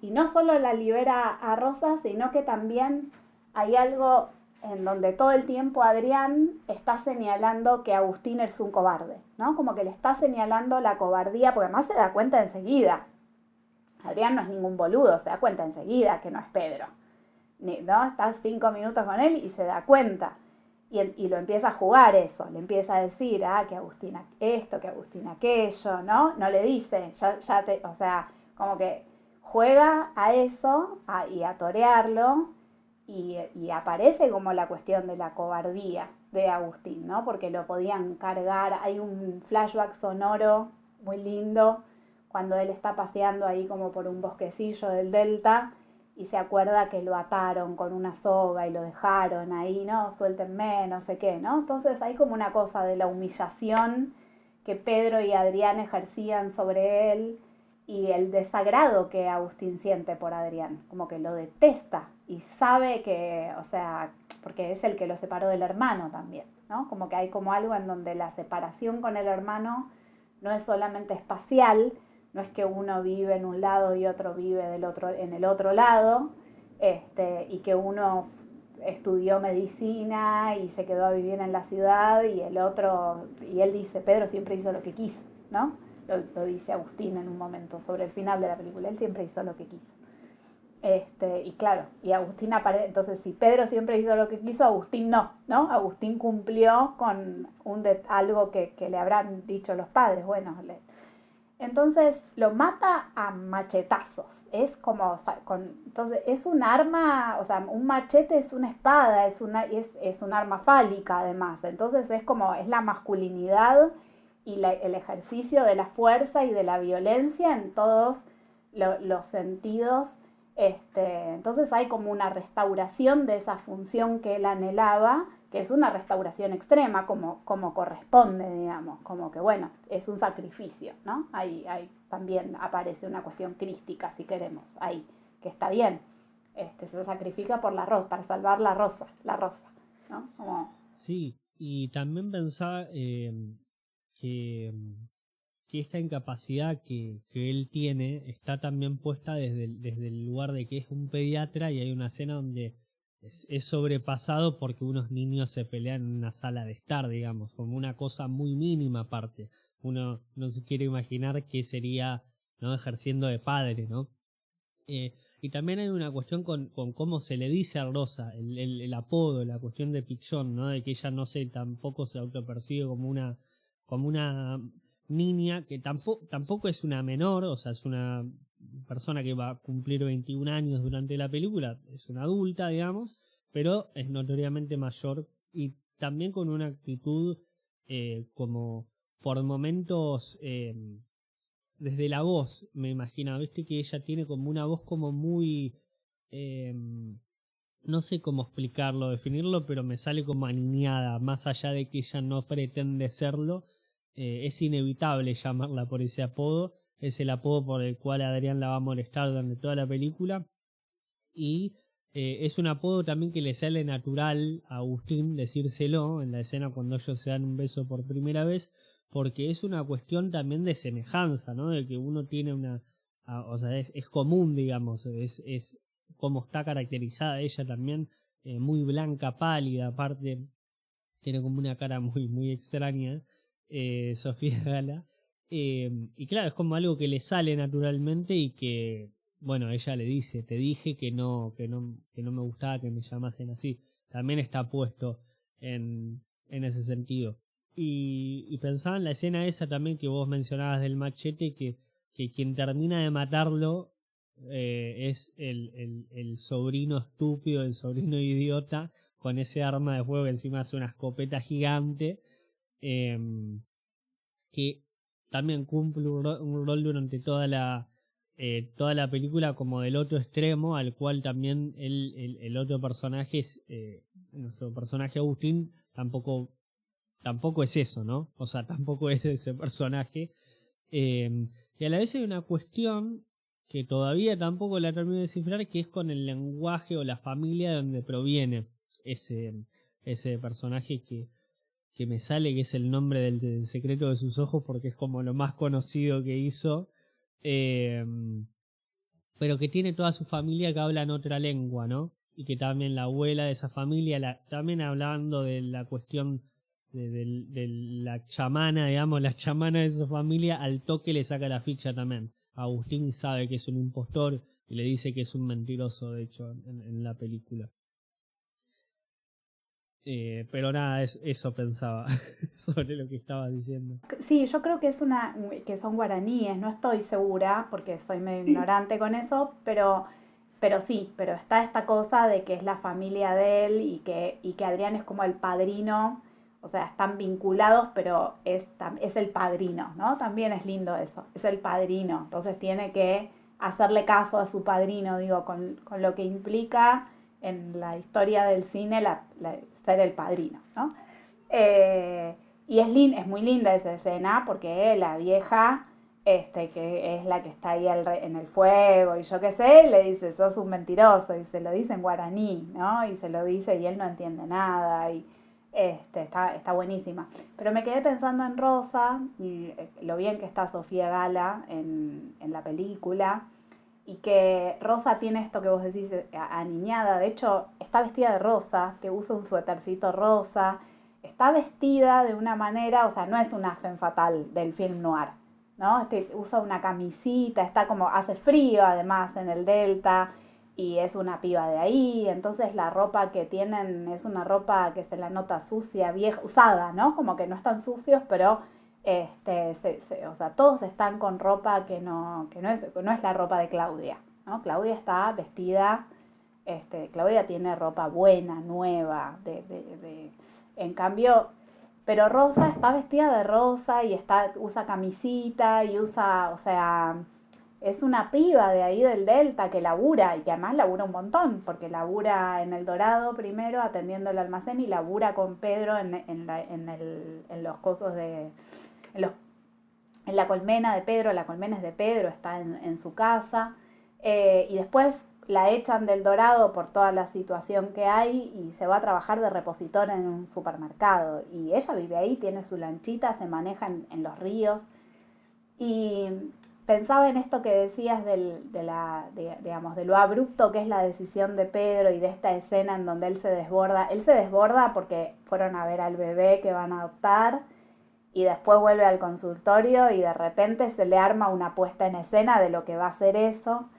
no solo la libera a Rosa, sino que también hay algo en donde todo el tiempo Adrián está señalando que Agustín es un cobarde, ¿no? Como que le está señalando la cobardía, porque además se da cuenta enseguida. Adrián no es ningún boludo, se da cuenta enseguida que no es Pedro, ¿no? Está 5 minutos con él y se da cuenta. Y lo empieza a jugar eso, le empieza a decir, que Agustina esto, que Agustina aquello, ¿no? No le dice, o sea, como que juega a eso y a torearlo, y aparece como la cuestión de la cobardía de Agustín, ¿no? Porque lo podían cargar, hay un flashback sonoro muy lindo cuando él está paseando ahí como por un bosquecillo del delta y se acuerda que lo ataron con una soga y lo dejaron ahí, ¿no? Suéltenme, no sé qué, ¿no? Entonces hay como una cosa de la humillación que Pedro y Adrián ejercían sobre él y el desagrado que Agustín siente por Adrián, como que lo detesta y sabe que, o sea, porque es el que lo separó del hermano también, ¿no? Como que hay como algo en donde la separación con el hermano no es solamente espacial, no es que uno vive en un lado y otro vive en el otro lado, y que uno estudió medicina y se quedó a vivir en la ciudad y el otro, y él dice, Pedro siempre hizo lo que quiso, ¿no? Lo dice Agustín en un momento sobre el final de la película, él siempre hizo lo que quiso. Y claro, y Agustín aparece, entonces si Pedro siempre hizo lo que quiso, Agustín no, ¿no? Agustín cumplió con algo que le habrán dicho los padres, bueno, entonces lo mata a machetazos, es como, entonces es un arma, o sea, un machete es una espada, es un arma fálica además, entonces es como, es la masculinidad y el ejercicio de la fuerza y de la violencia en todos los sentidos. Entonces hay como una restauración de esa función que él anhelaba, que es una restauración extrema, como corresponde, digamos, como que bueno, es un sacrificio, ¿no? Ahí también aparece una cuestión crística, si queremos, ahí, que está bien, se sacrifica por para salvar la rosa, ¿no? Como... Sí, y también pensaba que esta incapacidad que él tiene está también puesta desde el lugar de que es un pediatra y hay una escena donde es sobrepasado porque unos niños se pelean en una sala de estar, digamos, como una cosa muy mínima aparte. Uno no se quiere imaginar qué sería, ¿no?, ejerciendo de padre, ¿no? Y también hay una cuestión con cómo se le dice a Rosa, el apodo, la cuestión de Picción, ¿no? De que ella tampoco se autopercibe como una niña, que tampoco es una menor, o sea, es una persona que va a cumplir 21 años durante la película, es una adulta, digamos, pero es notoriamente mayor y también con una actitud como por momentos... desde la voz, me imagino, viste que ella tiene como una voz como muy... no sé cómo explicarlo, definirlo, pero me sale como aniñada, más allá de que ella no pretende serlo, es inevitable llamarla por ese apodo, es el apodo por el cual Adrián la va a molestar durante toda la película, y es un apodo también que le sale natural a Agustín decírselo en la escena cuando ellos se dan un beso por primera vez, porque es una cuestión también de semejanza, ¿no? De que uno tiene o sea, es común, digamos, es como está caracterizada ella también, muy blanca, pálida, aparte tiene como una cara muy, muy extraña, Sofía Gala, y claro, es como algo que le sale naturalmente y que, bueno, ella le dice, te dije que no me gustaba que me llamasen así, también está puesto en ese sentido. Y pensaba en la escena esa también que vos mencionabas del machete, que quien termina de matarlo es el sobrino estúpido, el sobrino idiota, con ese arma de fuego que encima es una escopeta gigante, que también cumple un rol durante toda la película como del otro extremo, al cual también el otro personaje, nuestro personaje Agustín, tampoco es eso, ¿no? O sea, tampoco es ese personaje. Y a la vez hay una cuestión que todavía tampoco la termino de descifrar, que es con el lenguaje o la familia de donde proviene ese personaje que me sale, que es el nombre del secreto de sus ojos, porque es como lo más conocido que hizo, pero que tiene toda su familia que hablan otra lengua, ¿no? Y que también la abuela de esa familia, también hablando de la cuestión de la chamana, digamos, la chamana de su familia, al toque le saca la ficha también. Agustín sabe que es un impostor y le dice que es un mentiroso, de hecho, en la película. Pero nada, eso pensaba sobre lo que estaba diciendo. Sí, yo creo que que son guaraníes, no estoy segura porque soy medio ignorante con eso, pero pero está esta cosa de que es la familia de él y que Adrián es como el padrino, o sea, están vinculados, pero es el padrino, ¿no? También es lindo eso, es el padrino, entonces tiene que hacerle caso a su padrino, digo, con lo que implica en la historia del cine ser el padrino, ¿no? Y es muy linda esa escena porque la vieja, que es la que está ahí en el fuego y yo qué sé, le dice, sos un mentiroso, y se lo dice en guaraní, ¿no? Y se lo dice y él no entiende nada, y está buenísima. Pero me quedé pensando en Rosa, y lo bien que está Sofía Gala en la película, y que Rosa tiene esto que vos decís, aniñada, de hecho está vestida de rosa, que usa un suétercito rosa, está vestida de una manera, o sea, no es una femme fatale del film noir, ¿no? Usa una camisita, está como, hace frío además en el Delta, y es una piba de ahí, entonces la ropa que tienen es una ropa que se la nota sucia, vieja, usada, ¿no? Como que no están sucios, pero o sea, todos están con ropa que no es la ropa de Claudia, ¿no? Claudia está vestida, Claudia tiene ropa buena, nueva, en cambio, pero Rosa está vestida de rosa y usa camisita y usa, o sea, es una piba de ahí del Delta que labura y que además labura un montón, porque labura en El Dorado primero atendiendo el almacén y labura con Pedro en los cosos en la colmena de Pedro, la colmena es de Pedro, está en su casa, y después la echan del Dorado por toda la situación que hay y se va a trabajar de repositor en un supermercado, y ella vive ahí, tiene su lanchita, se maneja en los ríos, y pensaba en esto que decías digamos, de lo abrupto que es la decisión de Pedro y de esta escena en donde él se desborda porque fueron a ver al bebé que van a adoptar, y después vuelve al consultorio y de repente se le arma una puesta en escena de lo que va a ser eso.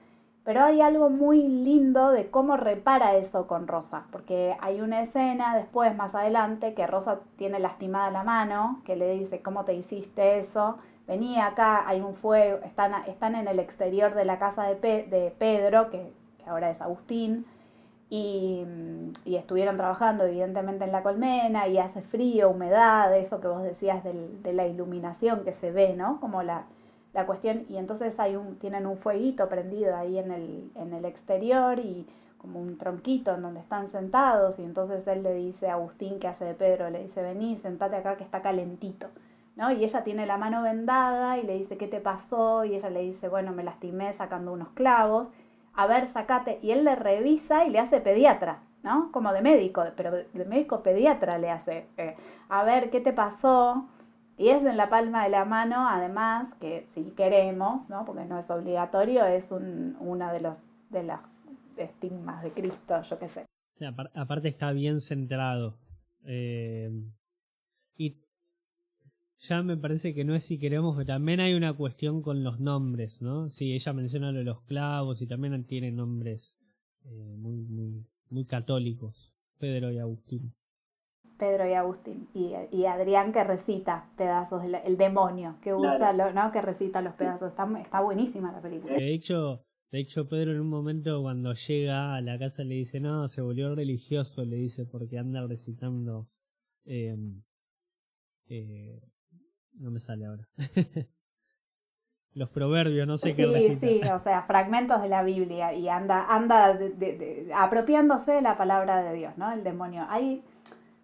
Pero hay algo muy lindo de cómo repara eso con Rosa, porque hay una escena después, más adelante, que Rosa tiene lastimada la mano, que le dice, ¿cómo te hiciste eso? Vení acá, hay un fuego, están en el exterior de la casa de Pedro, que ahora es Agustín, y estuvieron trabajando evidentemente en la colmena y hace frío, humedad, eso que vos decías de la iluminación que se ve, ¿no? Como la cuestión, y entonces tienen un fueguito prendido ahí en el exterior y como un tronquito en donde están sentados, y entonces él le dice a Agustín, que hace de Pedro, le dice, vení, sentate acá que está calentito, ¿no? Y ella tiene la mano vendada y le dice, ¿qué te pasó? Y ella le dice, bueno, me lastimé sacando unos clavos, a ver, sacate, y él le revisa y le hace pediatra, ¿no? Como de médico, pero de médico pediatra le hace, a ver, ¿qué te pasó? Y es en la palma de la mano, además, que si queremos, ¿no? Porque no es obligatorio, es una de los estigmas de Cristo, yo qué sé. Sí, aparte está bien centrado. Y ya me parece que no es si queremos, que también hay una cuestión con los nombres, ¿no? Sí, ella menciona lo de los clavos y también tiene nombres muy católicos, Pedro y Agustín. Pedro y Agustín. Y Adrián, que recita pedazos, el demonio que usa, Claro. ¿no? Que recita los pedazos. Está buenísima la película. De hecho, Pedro en un momento cuando llega a la casa le dice, no, se volvió religioso, le dice, porque anda recitando... no me sale ahora. Los proverbios, no sé qué recita. Sí, o sea, fragmentos de la Biblia y anda apropiándose de la palabra de Dios, ¿no? El demonio. Ahí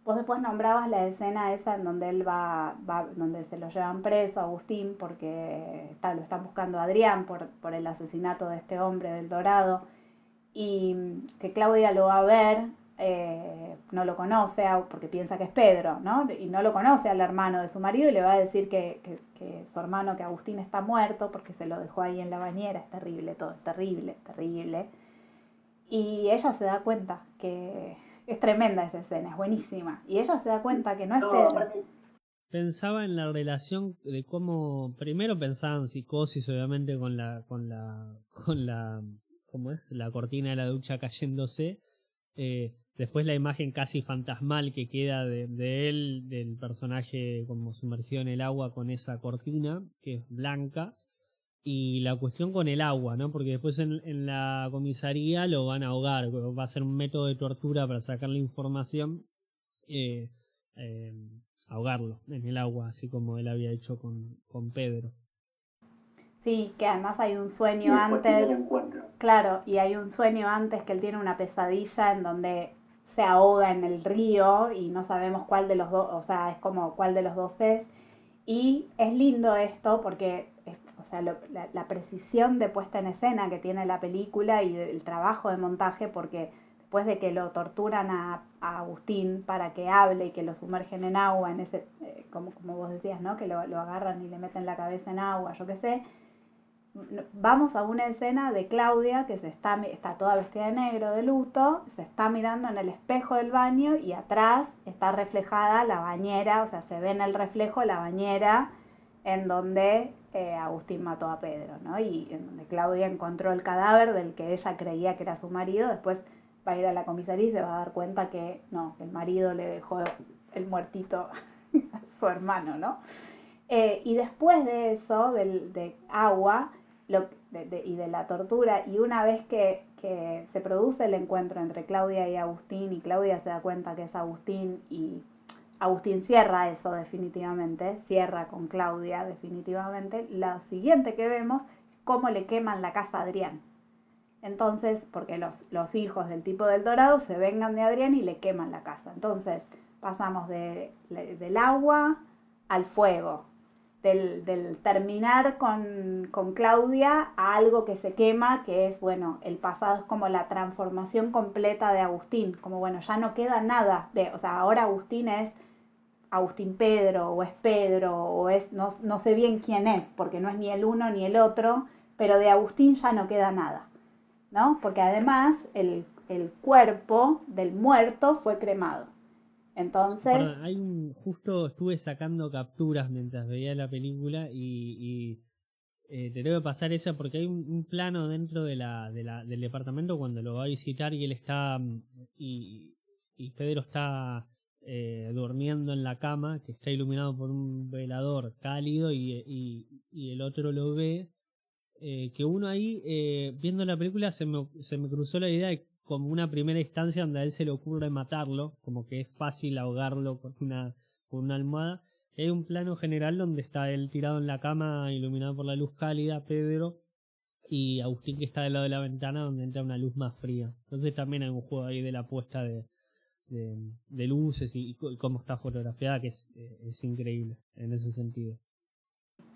vos después nombrabas la escena esa en donde él va donde se lo llevan preso, Agustín, porque lo están buscando a Adrián por el asesinato de este hombre del Dorado, y que Claudia lo va a ver, no lo conoce porque piensa que es Pedro, ¿no? Y no lo conoce al hermano de su marido y le va a decir que su hermano, que Agustín está muerto porque se lo dejó ahí en la bañera. Es terrible, todo es terrible, terrible. Y ella se da cuenta que es tremenda esa escena, es buenísima. Y ella se da cuenta que no es Pedro. Pensaba en la relación de cómo, primero pensaba en psicosis, obviamente con la ¿cómo es? La cortina de la ducha cayéndose. Después la imagen casi fantasmal que queda de él, del personaje como sumergido en el agua con esa cortina, que es blanca. y la cuestión con el agua, ¿no? Porque después en la comisaría lo van a ahogar, va a ser un método de tortura para sacar la información, eh, eh, ahogarlo en el agua, así como él había hecho con Pedro. Sí, que además hay un Y sueño después tiene el antes, encuentro. claro, y hay un sueño antes que él tiene una pesadilla en donde se ahoga en el río y no sabemos cuál de los dos, o sea, es como cuál de los dos es. Y es lindo esto porque, o sea, la precisión de puesta en escena que tiene la película y el trabajo de montaje, porque después de que lo torturan a Agustín para que hable y que lo sumergen en agua, en ese, como vos decías, ¿no? Que lo agarran y le meten la cabeza en agua, yo qué sé. Vamos a una escena de Claudia que está toda vestida de negro, de luto, se está mirando en el espejo del baño y atrás está reflejada la bañera, o sea, se ve en el reflejo la bañera en donde Agustín mató a Pedro, ¿no? Y en donde Claudia encontró el cadáver del que ella creía que era su marido. Después va a ir a la comisaría y se va a dar cuenta que no, que el marido le dejó el muertito a su hermano, ¿no? Y después de eso, de agua y de la tortura, y una vez que se produce el encuentro entre Claudia y Agustín, y Claudia se da cuenta que es Agustín, y Agustín cierra eso definitivamente, cierra con Claudia definitivamente, lo siguiente que vemos es cómo le queman la casa a Adrián. Entonces, porque los hijos del tipo del Dorado se vengan de Adrián y le queman la casa. Entonces, pasamos del agua al fuego, del terminar con Claudia a algo que se quema, que es, bueno, el pasado es como la transformación completa de Agustín, como bueno, ya no queda nada o sea, ahora Agustín es Agustín Pedro, o es Pedro, o es, no sé bien quién es, porque no es ni el uno ni el otro, pero de Agustín ya no queda nada, ¿no? Porque además el cuerpo del muerto fue cremado. Entonces, Perdón, justo estuve sacando capturas mientras veía la película y te tengo que pasar esa porque hay un plano dentro del departamento cuando lo va a visitar y él está y Pedro está durmiendo en la cama, que está iluminado por un velador cálido y el otro lo ve, que uno ahí viendo la película se me cruzó la idea de como una primera instancia donde a él se le ocurre matarlo, como que es fácil ahogarlo con una almohada. Y hay un plano general donde está él tirado en la cama, iluminado por la luz cálida, Pedro, y Agustín que está del lado de la ventana donde entra una luz más fría. Entonces también hay un juego ahí de la puesta de luces y cómo está fotografiada, que es increíble en ese sentido.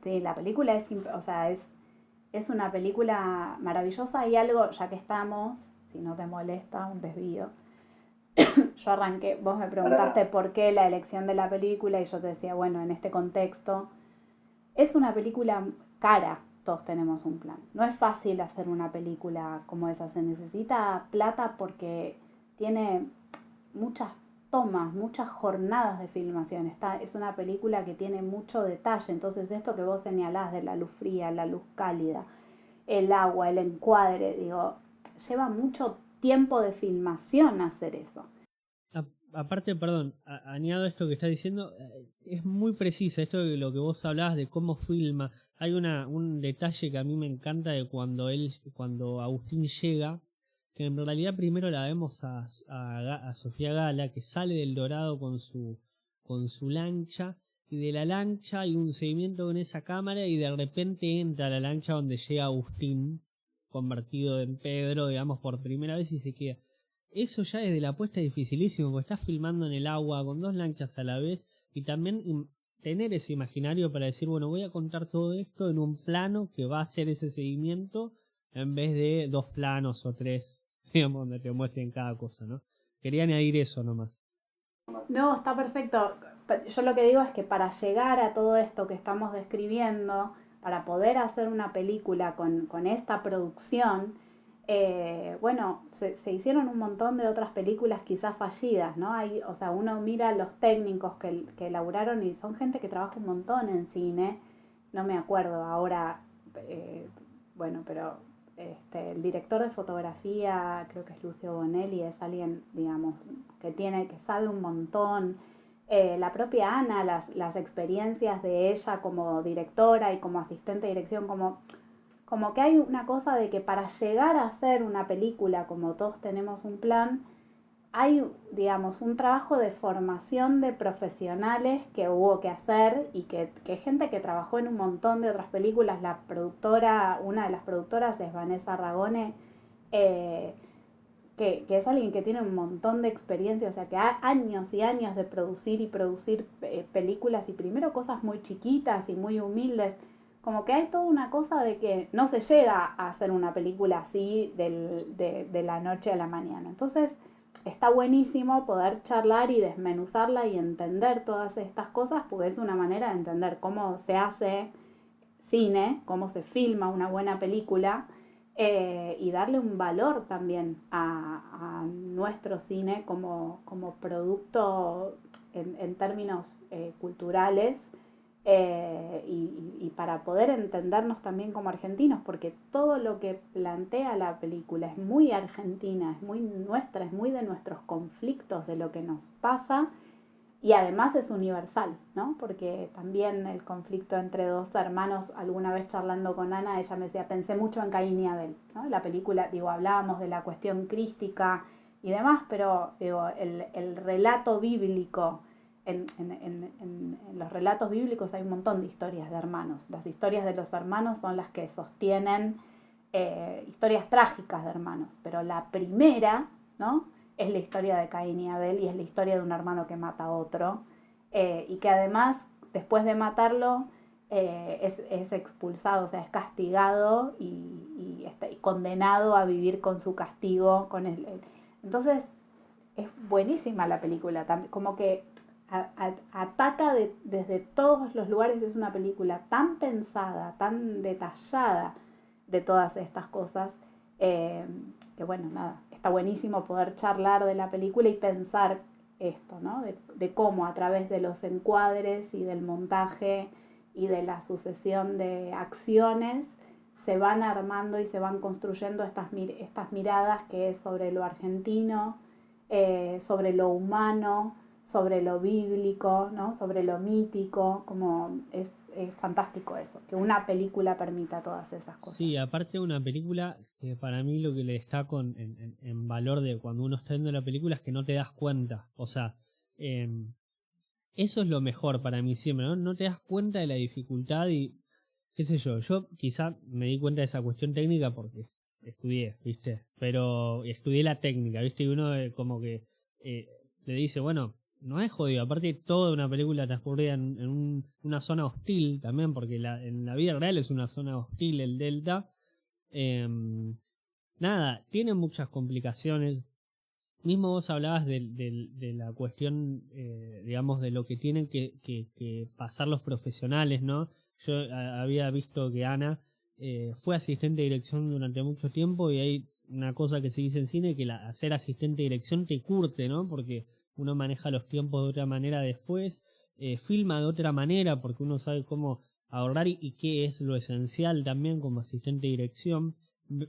sí, la película o sea, es una película maravillosa. Hay algo, ya que estamos, si no te molesta, un desvío. Yo arranqué, vos me preguntaste por qué la elección de la película y yo te decía, bueno, en este contexto, es una película cara, todos tenemos un plan. No es fácil hacer una película como esa, se necesita plata porque tiene muchas tomas, muchas jornadas de filmación. Es una película que tiene mucho detalle, entonces esto que vos señalás de la luz fría, la luz cálida, el agua, el encuadre, digo, lleva mucho tiempo de filmación hacer eso. Aparte, perdón, añado esto que estás diciendo, es muy precisa esto de lo que vos hablabas de cómo filma. Hay un detalle que a mí me encanta de cuando Agustín llega, que en realidad primero la vemos a Sofía Gala, que sale del Dorado con su lancha, y de la lancha hay un seguimiento con esa cámara, y de repente entra a la lancha donde llega Agustín, convertido en Pedro, digamos, por primera vez y se queda. Eso ya desde la apuesta es dificilísimo, porque estás filmando en el agua con dos lanchas a la vez y también tener ese imaginario para decir, bueno, voy a contar todo esto en un plano que va a hacer ese seguimiento en vez de dos planos o tres, digamos, donde te muestren cada cosa, ¿no? Quería añadir eso nomás. No, está perfecto. Yo lo que digo es que para llegar a todo esto que estamos describiendo, para poder hacer una película con esta producción, bueno, se hicieron un montón de otras películas quizás fallidas, ¿no? O sea, uno mira los técnicos que elaboraron y son gente que trabaja un montón en cine. No me acuerdo ahora, bueno, pero el director de fotografía, creo que es Lucio Bonelli, es alguien, digamos, que sabe un montón. La propia Ana, las experiencias de ella como directora y como asistente de dirección, como como que hay una cosa de que para llegar a hacer una película, como todos tenemos un plan, hay, digamos, un trabajo de formación de profesionales que hubo que hacer y que gente que trabajó en un montón de otras películas. La productora, una de las productoras es Vanessa Ragone, eh, que es alguien que tiene un montón de experiencia, o sea, que ha años y años de producir y producir películas, y primero cosas muy chiquitas y muy humildes. Como que hay toda una cosa de que no se llega a hacer una película así de la noche a la mañana. Entonces está buenísimo poder charlar y desmenuzarla y entender todas estas cosas, porque es una manera de entender cómo se hace cine, cómo se filma una buena película, y darle un valor también a nuestro cine como producto en términos culturales, y para poder entendernos también como argentinos, porque todo lo que plantea la película es muy argentina, es muy nuestra, es muy de nuestros conflictos, de lo que nos pasa, y además es universal, ¿no? Porque también el conflicto entre dos hermanos, alguna vez charlando con Ana, ella me decía, pensé mucho en Caín y Abel, ¿no? La película, digo, hablábamos de la cuestión crística y demás, pero digo, el relato bíblico, en los relatos bíblicos hay un montón de historias de hermanos. Las historias de los hermanos son las que sostienen historias trágicas de hermanos, pero la primera, ¿no?, es la historia de Caín y Abel, y es la historia de un hermano que mata a otro, y que además, después de matarlo, es expulsado, o sea, es castigado y está condenado a vivir con su castigo. Entonces, es buenísima la película, como que ataca desde todos los lugares. Es una película tan pensada, tan detallada de todas estas cosas, que bueno, nada, está buenísimo poder charlar de la película y pensar esto, ¿no? De cómo a través de los encuadres y del montaje y de la sucesión de acciones se van armando y se van construyendo estas miradas, que es sobre lo argentino, sobre lo humano, sobre lo bíblico, ¿no?, sobre lo mítico. Como es fantástico eso, que una película permita todas esas cosas. Sí, aparte de una película que para mí lo que le destaco en valor de cuando uno está viendo la película es que no te das cuenta. O sea, eso es lo mejor para mí siempre, ¿no? No te das cuenta de la dificultad y qué sé yo quizá me di cuenta de esa cuestión técnica porque estudié, ¿viste? Pero estudié la técnica, ¿viste? Y uno como que le dice, bueno, no es jodido. Aparte, toda una película transcurrida en una zona hostil también, porque en la vida real es una zona hostil el Delta. Nada, tiene muchas complicaciones. Mismo vos hablabas de la cuestión, digamos, de lo que tienen que pasar los profesionales, ¿no? Yo había visto que Ana fue asistente de dirección durante mucho tiempo, y hay una cosa que se dice en cine, que hacer asistente de dirección te curte, ¿no? Porque uno maneja los tiempos de otra manera después, filma de otra manera, porque uno sabe cómo ahorrar y qué es lo esencial también como asistente de dirección.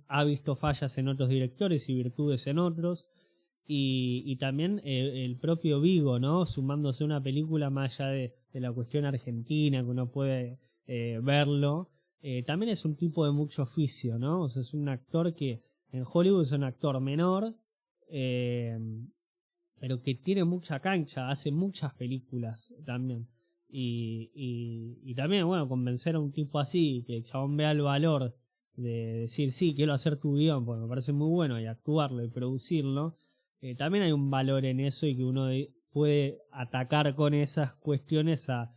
Ha visto fallas en otros directores y virtudes en otros. Y también el propio Vigo, ¿no? Sumándose a una película más allá de la cuestión argentina, que uno puede verlo. También es un tipo de mucho oficio, ¿no? O sea, es un actor que en Hollywood es un actor menor, pero que tiene mucha cancha, hace muchas películas también. Y también, bueno, convencer a un tipo así, que el chabón vea el valor de decir, sí, quiero hacer tu guión, porque me parece muy bueno, y actuarlo y producirlo. También hay un valor en eso, y que uno puede atacar con esas cuestiones a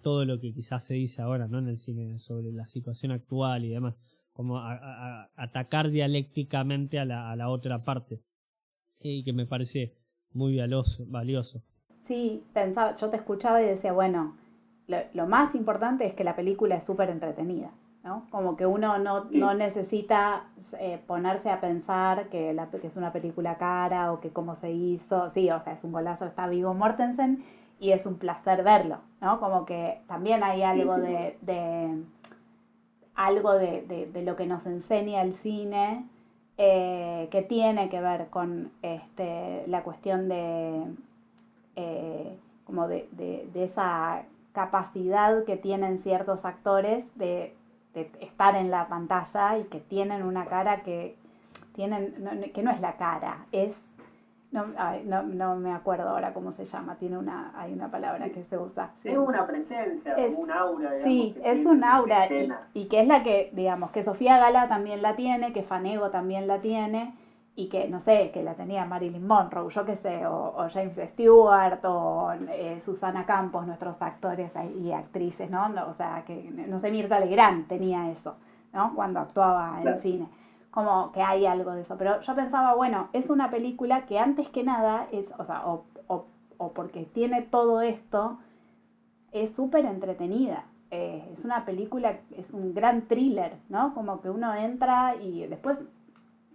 todo lo que quizás se dice ahora, ¿no?, en el cine sobre la situación actual y demás, como a atacar dialécticamente a la otra parte, y que me parece muy valioso. Sí, pensaba, yo te escuchaba y decía, bueno, lo más importante es que la película es súper entretenida, ¿no? Como que uno no necesita ponerse a pensar que es una película cara, o que cómo se hizo. Sí, o sea, es un golazo, está Viggo Mortensen y es un placer verlo, ¿no? Como que también hay algo de lo que nos enseña el cine, que tiene que ver con la cuestión como de esa capacidad que tienen ciertos actores de estar en la pantalla y que tienen una cara que no es la cara, es... No me acuerdo ahora cómo se llama, hay una palabra que se usa. Sí. Es una presencia, como un aura, digamos. Sí, es un aura, y que es la que, digamos, que Sofía Gala también la tiene, que Fanego también la tiene, y que, no sé, que la tenía Marilyn Monroe, yo qué sé, o James Stewart, o Susana Campos, nuestros actores y actrices, ¿no? O sea, que, no sé, Mirta Legrand tenía eso, ¿no? Cuando actuaba en cine. Como que hay algo de eso. Pero yo pensaba, bueno, es una película que antes que nada es, o sea, o porque tiene todo esto, es súper entretenida. Es una película, es un gran thriller, ¿no? Como que uno entra y después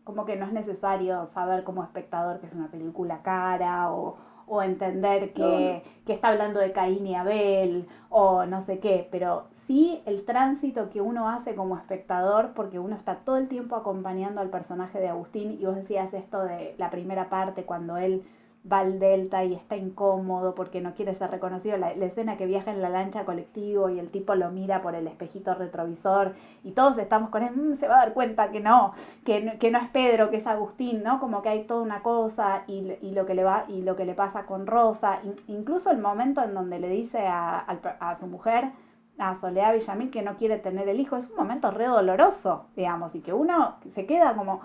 como que no es necesario saber como espectador que es una película cara o entender que está hablando de Caín y Abel o no sé qué, pero sí el tránsito que uno hace como espectador, porque uno está todo el tiempo acompañando al personaje de Agustín, y vos decías esto de la primera parte cuando él va al Delta y está incómodo porque no quiere ser reconocido, la escena que viaja en la lancha colectivo y el tipo lo mira por el espejito retrovisor y todos estamos con él, se va a dar cuenta que no es Pedro, que es Agustín, ¿no? Como que hay toda una cosa y lo que le pasa con Rosa, incluso el momento en donde le dice a su mujer, a Soledad Villamil, que no quiere tener el hijo, es un momento re doloroso, digamos, y que uno se queda como,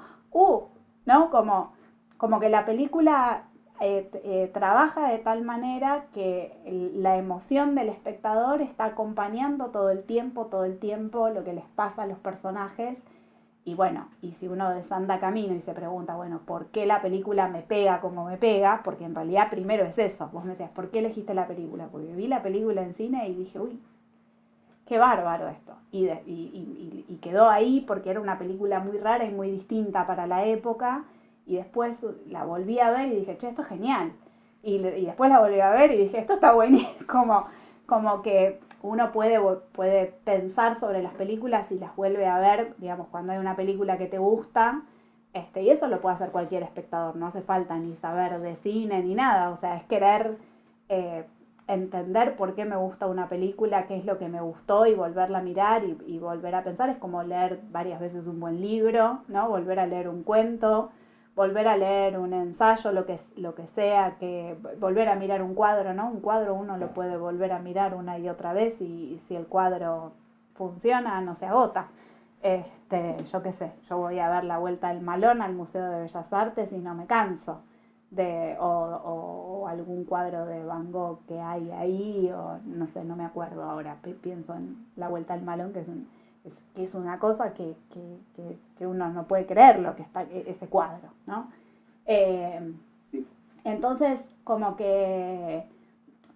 ¿no? Como que la película trabaja de tal manera que la emoción del espectador está acompañando todo el tiempo lo que les pasa a los personajes. Y bueno, y si uno desanda camino y se pregunta, bueno, ¿por qué la película me pega como me pega? Porque en realidad primero es eso. Vos me decías, ¿por qué elegiste la película? Porque vi la película en cine y dije, uy, qué bárbaro esto. Y quedó ahí porque era una película muy rara y muy distinta para la época. Y después la volví a ver y dije, che, esto es genial. Y después la volví a ver y dije, esto está buenísimo. Como que uno puede pensar sobre las películas y las vuelve a ver, digamos, cuando hay una película que te gusta, y eso lo puede hacer cualquier espectador, no hace falta ni saber de cine ni nada, o sea, es querer entender por qué me gusta una película, qué es lo que me gustó y volverla a mirar y volver a pensar. Es como leer varias veces un buen libro, ¿no? Volver a leer un cuento, volver a leer un ensayo, lo que sea, que volver a mirar un cuadro, ¿no? Un cuadro uno lo puede volver a mirar una y otra vez y si el cuadro funciona, no se agota. Yo qué sé, yo voy a ver La Vuelta del Malón al Museo de Bellas Artes y no me canso. O algún cuadro de Van Gogh que hay ahí, o no sé, no me acuerdo ahora, pienso en La Vuelta al Malón, que es una cosa que uno no puede creer lo que está ese cuadro, ¿no? Entonces, como que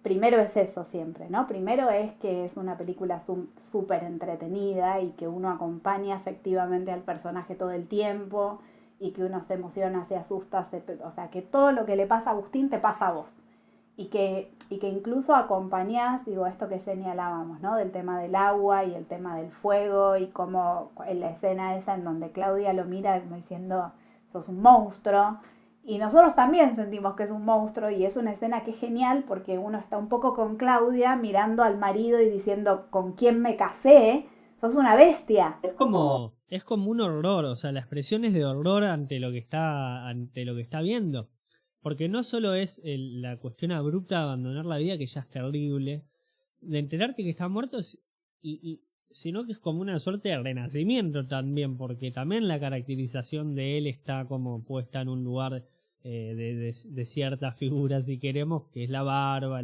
primero es eso siempre, ¿no? Primero es que es una película súper entretenida y que uno acompaña efectivamente al personaje todo el tiempo y que uno se emociona, se asusta, o sea, que todo lo que le pasa a Agustín te pasa a vos. Y que incluso acompañás, digo, esto que señalábamos, ¿no? Del tema del agua y el tema del fuego y como en la escena esa en donde Claudia lo mira como diciendo, sos un monstruo. Y nosotros también sentimos que es un monstruo y es una escena que es genial porque uno está un poco con Claudia mirando al marido y diciendo, ¿con quién me casé? Sos una bestia. Es como un horror, o sea, la expresión es de horror ante lo que está viendo. Porque no solo es la cuestión abrupta de abandonar la vida, que ya es terrible, de enterarte que está muerto, sino que es como una suerte de renacimiento también, porque también la caracterización de él está como puesta en un lugar de cierta figura, si queremos, que es la barba,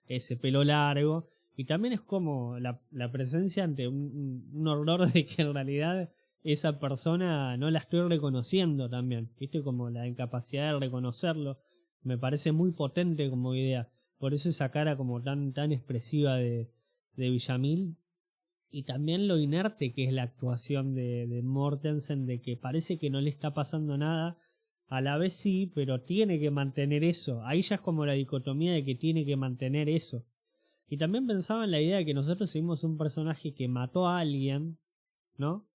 ese pelo largo, y también es como la presencia ante un horror de que en realidad esa persona no la estoy reconociendo también, ¿viste? Como la incapacidad de reconocerlo, me parece muy potente como idea. Por eso esa cara como tan expresiva de Villamil, y también lo inerte que es la actuación de Mortensen, de que parece que no le está pasando nada, a la vez sí, pero tiene que mantener eso. Ahí ya es como la dicotomía de que tiene que mantener eso. Y también pensaba en la idea de que nosotros seguimos un personaje que mató a alguien, ¿no?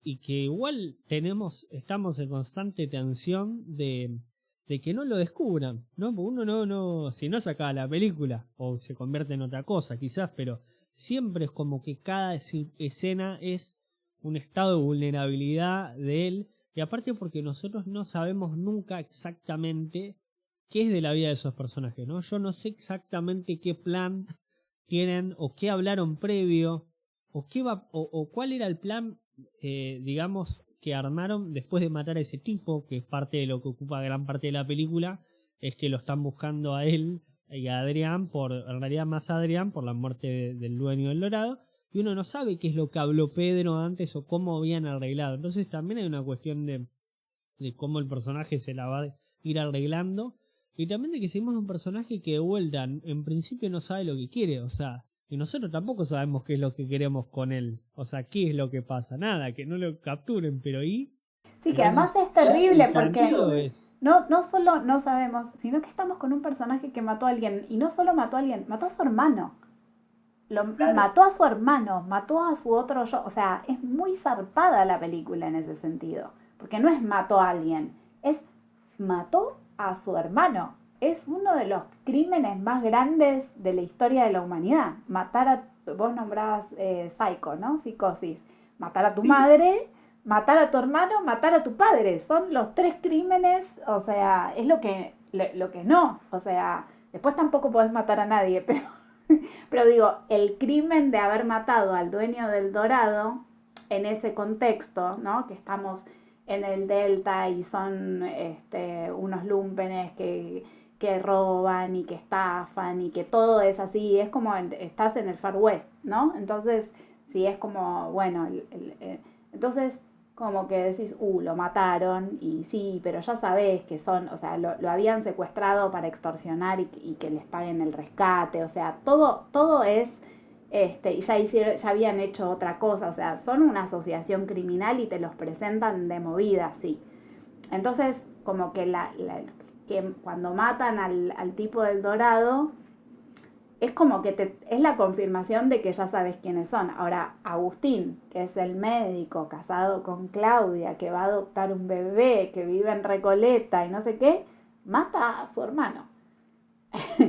Y que igual estamos en constante tensión de que no lo descubran, ¿no? Porque uno no, si no saca la película, o se convierte en otra cosa quizás, pero siempre es como que cada escena es un estado de vulnerabilidad de él, y aparte porque nosotros no sabemos nunca exactamente qué es de la vida de esos personajes, ¿no? Yo no sé exactamente qué plan tienen o qué hablaron previo o qué va o cuál era el plan, digamos, que armaron después de matar a ese tipo, que es parte de lo que ocupa gran parte de la película, es que lo están buscando a él y a Adrián, en realidad más a Adrián, por la muerte del dueño del Dorado, y uno no sabe qué es lo que habló Pedro antes o cómo habían arreglado. Entonces también hay una cuestión de cómo el personaje se la va a ir arreglando, y también de que seguimos un personaje que de vuelta en principio no sabe lo que quiere, o sea, y nosotros tampoco sabemos qué es lo que queremos con él, o sea, qué es lo que pasa, nada, que no lo capturen, pero ¿y? Sí, que Entonces, además es terrible el planteo porque es, no solo no sabemos, sino que estamos con un personaje que mató a alguien, y no solo mató a alguien, mató a su hermano. Claro. Mató a su hermano, mató a su otro yo, o sea, es muy zarpada la película en ese sentido, porque no es mató a alguien, es mató a su hermano. Es uno de los crímenes más grandes de la historia de la humanidad. Matar a, vos nombrabas Psycho, ¿no? Psicosis. Matar a tu madre, matar a tu hermano, matar a tu padre. Son los tres crímenes, o sea, es lo que no. O sea, después tampoco podés matar a nadie, pero digo, el crimen de haber matado al dueño del Dorado, en ese contexto, ¿no? Que estamos en el Delta y son unos lumpenes que roban y que estafan y que todo es así, es como estás en el Far West, ¿no? Entonces, sí, es como, bueno, entonces como que decís, lo mataron y sí, pero ya sabés que son, o sea, lo habían secuestrado para extorsionar y que les paguen el rescate, o sea, todo es, y ya habían hecho otra cosa, o sea, son una asociación criminal y te los presentan de movida, sí. Entonces, como que que cuando matan al tipo del Dorado, es como que es la confirmación de que ya sabes quiénes son. Ahora, Agustín, que es el médico casado con Claudia, que va a adoptar un bebé, que vive en Recoleta y no sé qué, mata a su hermano. A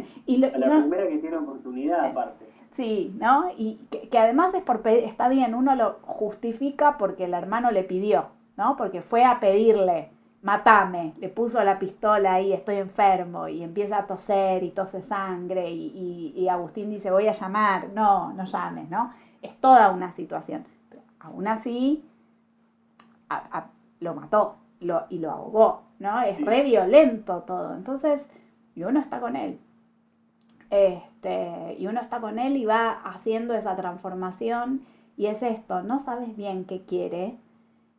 la primera que tiene oportunidad, aparte. Sí, ¿no? Y que además está bien, uno lo justifica porque el hermano le pidió, ¿no? Porque fue a pedirle, matame, le puso la pistola ahí, estoy enfermo, y empieza a toser y tose sangre, y Agustín dice, voy a llamar, no llames, ¿no? Es toda una situación. Pero aún así, lo mató y lo ahogó, ¿no? Es re violento todo. Entonces, y uno está con él. Y uno está con él y va haciendo esa transformación, y es esto, no sabes bien qué quiere,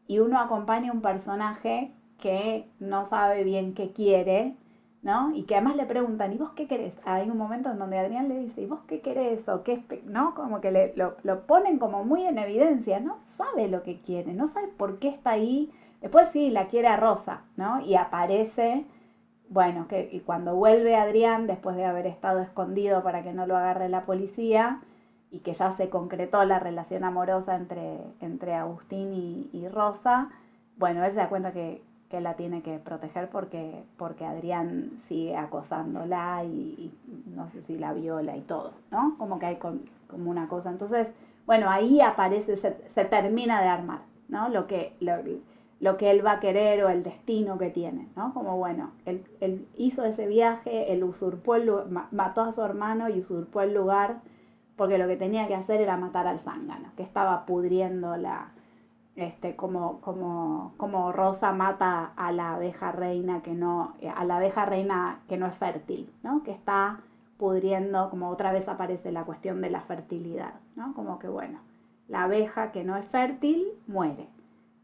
y uno acompaña a un personaje que no sabe bien qué quiere, ¿no? Y que además le preguntan, ¿y vos qué querés? Hay un momento en donde Adrián le dice, ¿y vos qué querés? O qué, ¿no? Como que lo ponen como muy en evidencia, no sabe lo que quiere, no sabe por qué está ahí. Después sí, la quiere a Rosa, ¿no? Y aparece, bueno, y cuando vuelve Adrián, después de haber estado escondido para que no lo agarre la policía, y que ya se concretó la relación amorosa entre Agustín y Rosa, bueno, él se da cuenta que la tiene que proteger porque Adrián sigue acosándola y no sé si la viola y todo, ¿no? Como que hay como una cosa. Entonces, bueno, ahí aparece, se termina de armar, ¿no? Lo que él va a querer o el destino que tiene, ¿no? Como bueno, él hizo ese viaje, él mató a su hermano y usurpó el lugar, porque lo que tenía que hacer era matar al zángano, que estaba pudriendo como Rosa mata a la abeja reina que no es fértil, ¿no? Que está pudriendo, como otra vez aparece la cuestión de la fertilidad, ¿no? Como que bueno, la abeja que no es fértil muere,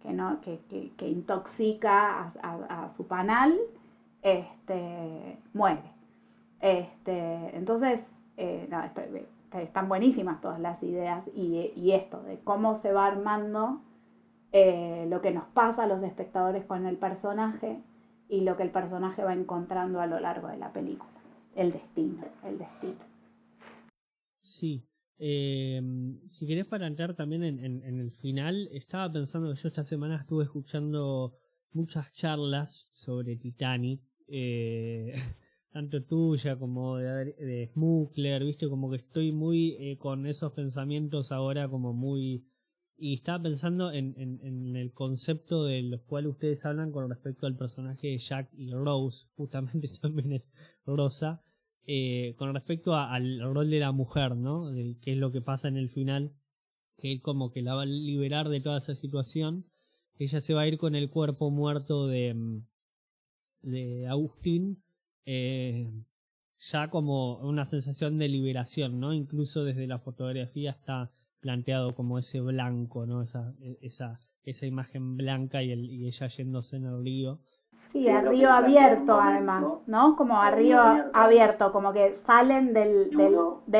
que intoxica a su panal, muere. Entonces, están buenísimas todas las ideas, y esto de cómo se va armando lo que nos pasa a los espectadores con el personaje y lo que el personaje va encontrando a lo largo de la película. El destino. Sí. Si querés para entrar también en el final, estaba pensando que yo esta semana estuve escuchando muchas charlas sobre Titanic, tanto tuya como de Smukler, viste, como que estoy muy con esos pensamientos ahora como muy y estaba pensando en el concepto de los cuales ustedes hablan con respecto al personaje de Jack y Rose, justamente también es Rosa, con respecto al rol de la mujer, ¿no? De qué es lo que pasa en el final, que él como que la va a liberar de toda esa situación. Ella se va a ir con el cuerpo muerto de Agustín, ya como una sensación de liberación, ¿no? Incluso desde la fotografía está planteado como ese blanco, ¿no? Esa imagen blanca y ella yéndose en el río. Sí, a río abierto además, ¿no? Como a río abierto, como que salen del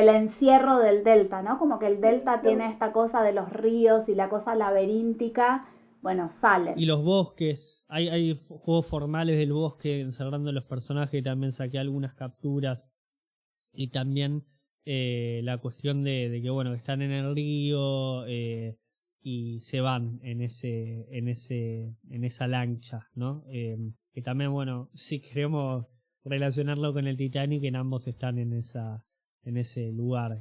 encierro del delta, ¿no? Como que el delta tiene esta cosa de los ríos y la cosa laberíntica, bueno, salen. Y los bosques, hay juegos formales del bosque encerrando a los personajes, también saqué algunas capturas, y también la cuestión de que, bueno, están en el río y se van en esa lancha, ¿no? Que también, bueno, si queremos relacionarlo con el Titanic, en ambos están en ese lugar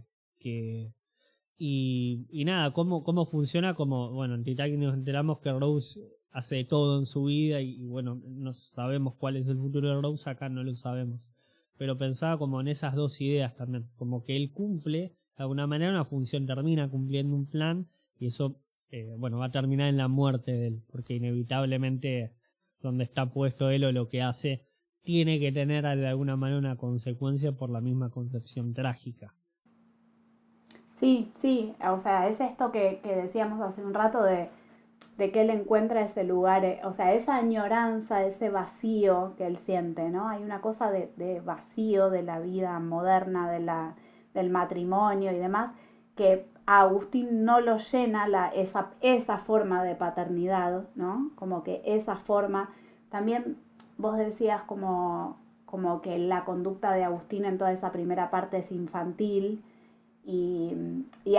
y nada, cómo funciona, como, bueno, en Titanic nos enteramos que Rose hace de todo en su vida y bueno, no sabemos cuál es el futuro de Rose, acá no lo sabemos. Pero pensaba como en esas dos ideas también, como que él cumple de alguna manera una función, termina cumpliendo un plan y eso, bueno, va a terminar en la muerte de él, porque inevitablemente donde está puesto él o lo que hace tiene que tener de alguna manera una consecuencia por la misma concepción trágica. Sí, sí, o sea, es esto que decíamos hace un rato de que él encuentra ese lugar, o sea, esa añoranza, ese vacío que él siente, ¿no? Hay una cosa de vacío de la vida moderna, del matrimonio y demás, que a Agustín no lo llena esa forma de paternidad, ¿no? Como que esa forma, también vos decías como que la conducta de Agustín en toda esa primera parte es infantil y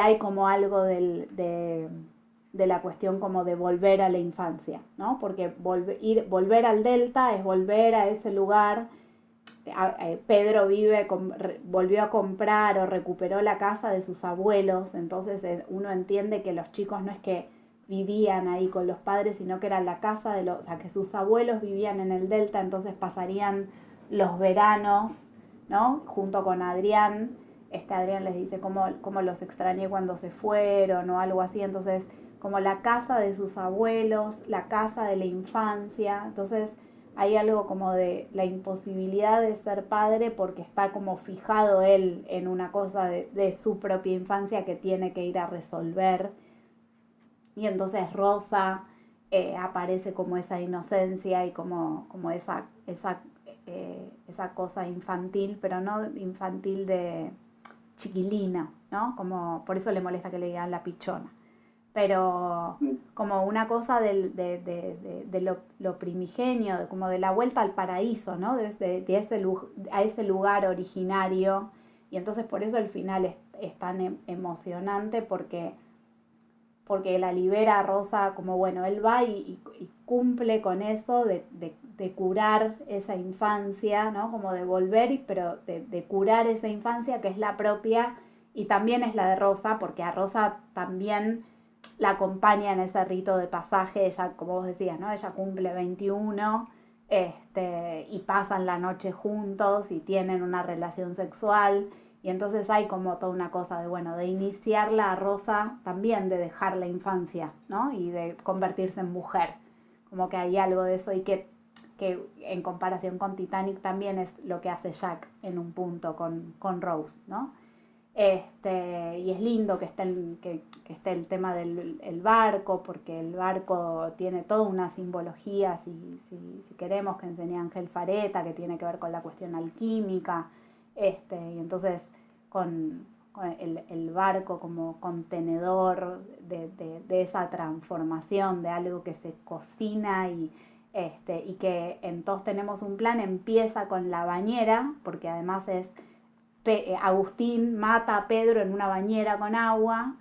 hay como algo de la cuestión como de volver a la infancia, ¿no? Porque volver al delta es volver a ese lugar. Pedro volvió a comprar o recuperó la casa de sus abuelos, entonces uno entiende que los chicos no es que vivían ahí con los padres, sino que era la casa o sea, que sus abuelos vivían en el delta, entonces pasarían los veranos, ¿no? Junto con Adrián. Adrián les dice cómo los extrañé cuando se fueron o algo así, entonces como la casa de sus abuelos, la casa de la infancia, entonces hay algo como de la imposibilidad de ser padre porque está como fijado él en una cosa de su propia infancia que tiene que ir a resolver. Y entonces Rosa aparece como esa inocencia y como esa cosa infantil, pero no infantil de chiquilina, ¿no? Como, por eso le molesta que le digan la pichona. Pero como una cosa de lo primigenio, como de la vuelta al paraíso, ¿no? A ese lugar originario. Y entonces por eso el final es tan emocionante porque la libera a Rosa, como bueno, él va y cumple con eso de curar esa infancia, ¿no? Como de volver, pero de curar esa infancia que es la propia y también es la de Rosa, porque a Rosa también la acompaña en ese rito de pasaje. Ella, como vos decías, ¿no? Ella cumple 21 y pasan la noche juntos y tienen una relación sexual. Y entonces hay como toda una cosa de iniciarla a Rosa también, de dejar la infancia, ¿no? Y de convertirse en mujer. Como que hay algo de eso y que en comparación con Titanic también es lo que hace Jack en un punto con Rose, ¿no? Y es lindo que esté el tema del barco, porque el barco tiene toda una simbología, si queremos, que enseña Ángel Fareta, que tiene que ver con la cuestión alquímica, y entonces con el barco como contenedor de esa transformación, de algo que se cocina y que en Todos Tenemos un Plan empieza con la bañera, porque además es Agustín mata a Pedro en una bañera con agua,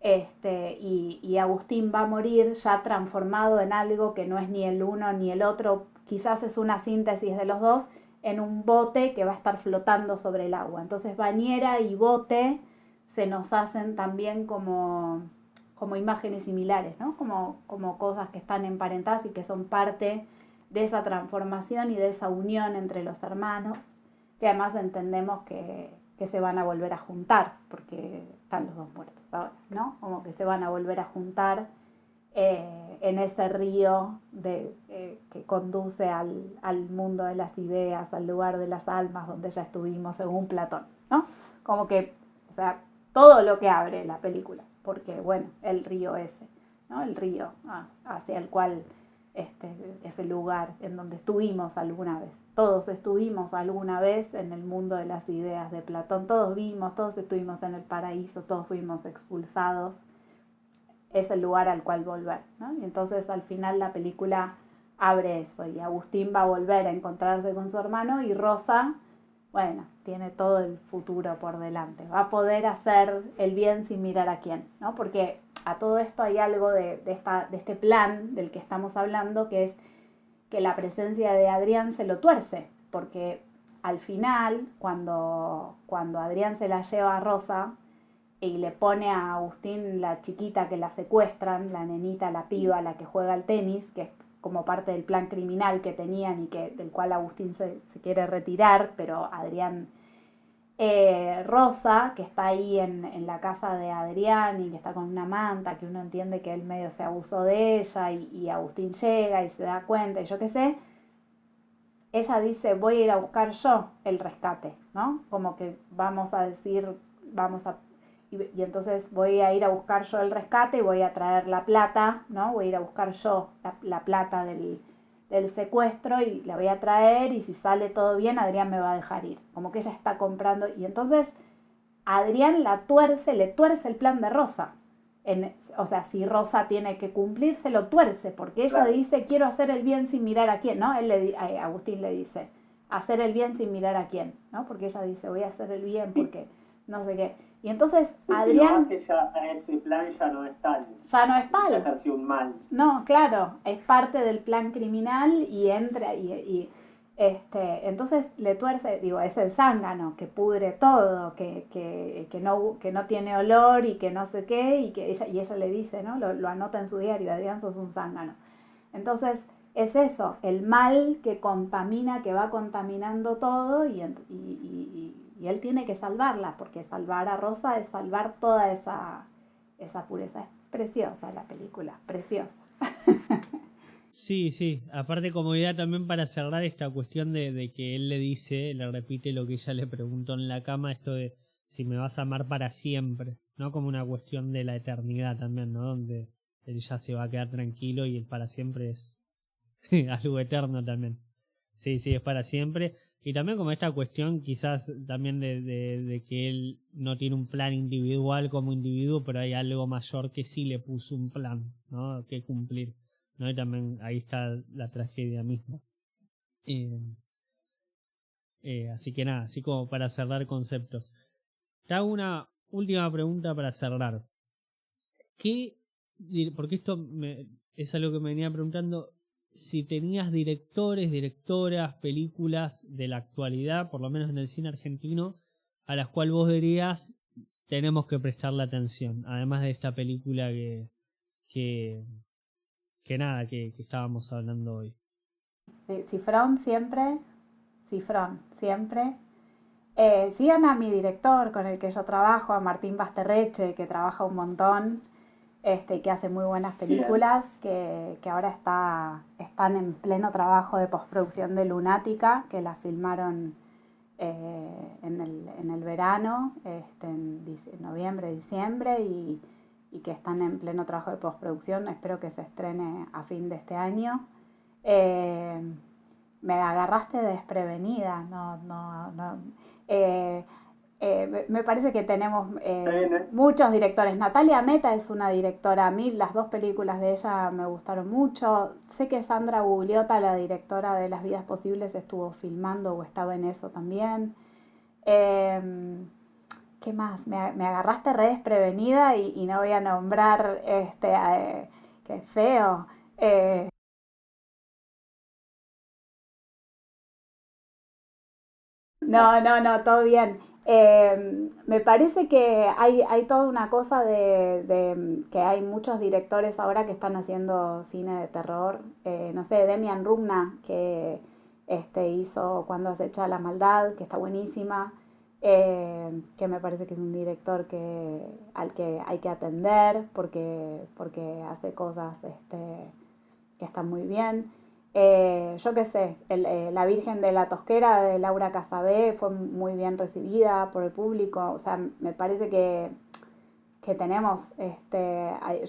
y Agustín va a morir ya transformado en algo que no es ni el uno ni el otro, quizás es una síntesis de los dos, en un bote que va a estar flotando sobre el agua. Entonces bañera y bote se nos hacen también como como imágenes similares, ¿no? Como cosas que están emparentadas y que son parte de esa transformación y de esa unión entre los hermanos, que además entendemos que se van a volver a juntar, porque están los dos muertos ahora, ¿no? Como que se van a volver a juntar en ese río que conduce al mundo de las ideas, al lugar de las almas, donde ya estuvimos según Platón, ¿no? Como que, o sea, todo lo que abre la película, porque, bueno, el río ese, ¿no? El río hacia el cual es el lugar en donde estuvimos alguna vez. Todos estuvimos alguna vez en el mundo de las ideas de Platón, todos estuvimos en el paraíso, todos fuimos expulsados. Es el lugar al cual volver, ¿no? Y entonces al final la película abre eso y Agustín va a volver a encontrarse con su hermano y Rosa, bueno, tiene todo el futuro por delante. Va a poder hacer el bien sin mirar a quién, ¿no? Porque a todo esto hay algo de este plan del que estamos hablando, que es que la presencia de Adrián se lo tuerce, porque al final, cuando Adrián se la lleva a Rosa y le pone a Agustín la chiquita que la secuestran, la nenita, la piba, la que juega al tenis, que es como parte del plan criminal que tenían y del cual Agustín se quiere retirar, pero Adrián, Rosa, que está ahí en la casa de Adrián y que está con una manta, que uno entiende que él medio se abusó de ella y Agustín llega y se da cuenta y yo qué sé, ella dice, voy a ir a buscar yo el rescate, ¿no? Como que vamos a decir, y entonces voy a ir a buscar yo el rescate y voy a traer la plata, ¿no? Voy a ir a buscar yo la plata del secuestro y la voy a traer y si sale todo bien, Adrián me va a dejar ir. Como que ella está comprando y entonces Adrián le tuerce el plan de Rosa. O sea, si Rosa tiene que cumplir, se lo tuerce, porque ella dice, quiero hacer el bien sin mirar a quién, ¿no? Agustín le dice, hacer el bien sin mirar a quién, ¿no? Porque ella dice, voy a hacer el bien porque no sé qué. Y entonces Adrián... Porque ya ese plan ya no es tal. Ya no es tal. Ya ejerció un mal. No, claro, es parte del plan criminal y entra entonces le tuerce, digo, es el zángano que pudre todo, que no tiene olor y que no sé qué, y ella le dice, ¿no? Lo anota en su diario, Adrián, sos un zángano. Entonces es eso, el mal que contamina, que va contaminando todo y él tiene que salvarla, porque salvar a Rosa es salvar toda esa pureza. Es preciosa la película, preciosa. Sí, aparte como idea también para cerrar esta cuestión de que él le repite lo que ella le preguntó en la cama, esto de si me vas a amar para siempre, ¿no? Como una cuestión de la eternidad también, ¿no? Donde él ya se va a quedar tranquilo y el para siempre es algo eterno también. Sí, es para siempre. Y también como esta cuestión quizás también de que él no tiene un plan individual como individuo, pero hay algo mayor que sí le puso un plan, ¿no? Que cumplir, ¿no? Y también ahí está la tragedia misma. Así que nada, así como para cerrar conceptos. Te hago una última pregunta para cerrar. Porque esto es algo que me venía preguntando, si tenías directores, directoras, películas de la actualidad, por lo menos en el cine argentino, a las cuales vos dirías tenemos que prestarle atención, además de esta película que estábamos hablando hoy. Cifrón siempre. Sigan a mi director con el que yo trabajo, a Martín Basterreche, que trabaja un montón, que hace muy buenas películas, que ahora están en pleno trabajo de postproducción de Lunática, que la filmaron en el verano, en noviembre, diciembre, y que están en pleno trabajo de postproducción. Espero que se estrene a fin de este año. Me agarraste desprevenida, no. Me parece que tenemos muchos directores. Natalia Meta es una directora. A mí las dos películas de ella me gustaron mucho. Sé que Sandra Gugliotta, la directora de Las Vidas Posibles, estuvo filmando o estaba en eso también. ¿Qué más? Me agarraste re desprevenida y no voy a nombrar qué feo. No, todo bien. Me parece que hay toda una cosa de que hay muchos directores ahora que están haciendo cine de terror. No sé, Demian Rumna, que hizo Cuando acecha la maldad, que está buenísima. Que me parece que es un director al que hay que atender porque hace cosas que están muy bien. Yo qué sé, La Virgen de la Tosquera de Laura Casabé fue muy bien recibida por el público. O sea, me parece que tenemos,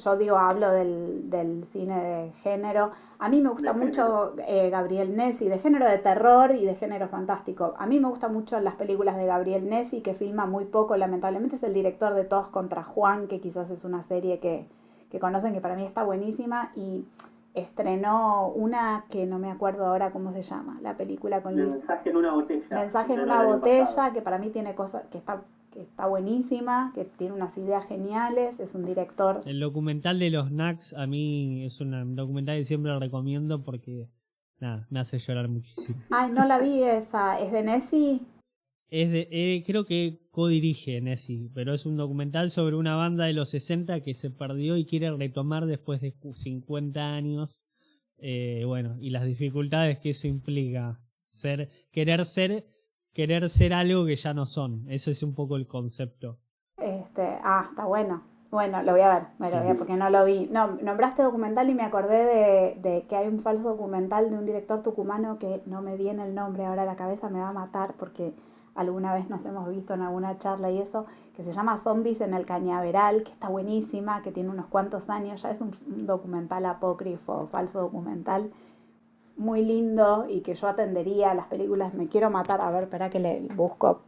yo digo, hablo del cine de género. A mí me gusta mucho Gabriel Nessi, de género de terror y de género fantástico. A mí me gustan mucho las películas de Gabriel Nessi, que filma muy poco, lamentablemente es el director de Todos contra Juan, que quizás es una serie que conocen, que para mí está buenísima, y estrenó una que no me acuerdo ahora cómo se llama, la película con Luis. Mensaje en una botella. Mensaje en una botella, que para mí tiene cosas que está buenísima, que tiene unas ideas geniales, es un director. El documental de los Knacks a mí es un documental que siempre lo recomiendo porque, nada, me hace llorar muchísimo. Ay, no la vi esa, ¿es de Nessi? Creo que codirige Nessi, pero es un documental sobre una banda de los 60 que se perdió y quiere retomar después de 50 años. Bueno, y las dificultades que eso implica. Querer ser algo que ya no son. Ese es un poco el concepto. Está bueno. Bueno, lo voy a ver, porque no lo vi. No, nombraste documental y me acordé de que hay un falso documental de un director tucumano que no me viene el nombre ahora a la cabeza, me va a matar porque alguna vez nos hemos visto en alguna charla y eso, que se llama Zombies en el Cañaveral, que está buenísima, que tiene unos cuantos años, ya es un documental apócrifo, falso documental, muy lindo y que yo atendería a las películas. Me quiero matar, a ver, espera que le busco.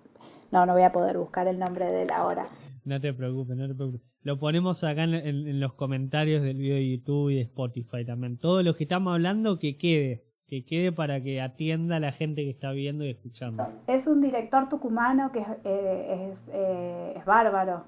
No voy a poder buscar el nombre de él ahora. No te preocupes. Lo ponemos acá en los comentarios del video de YouTube y de Spotify también. Todo lo que estamos hablando que quede para que atienda a la gente que está viendo y escuchando. Es un director tucumano que es bárbaro.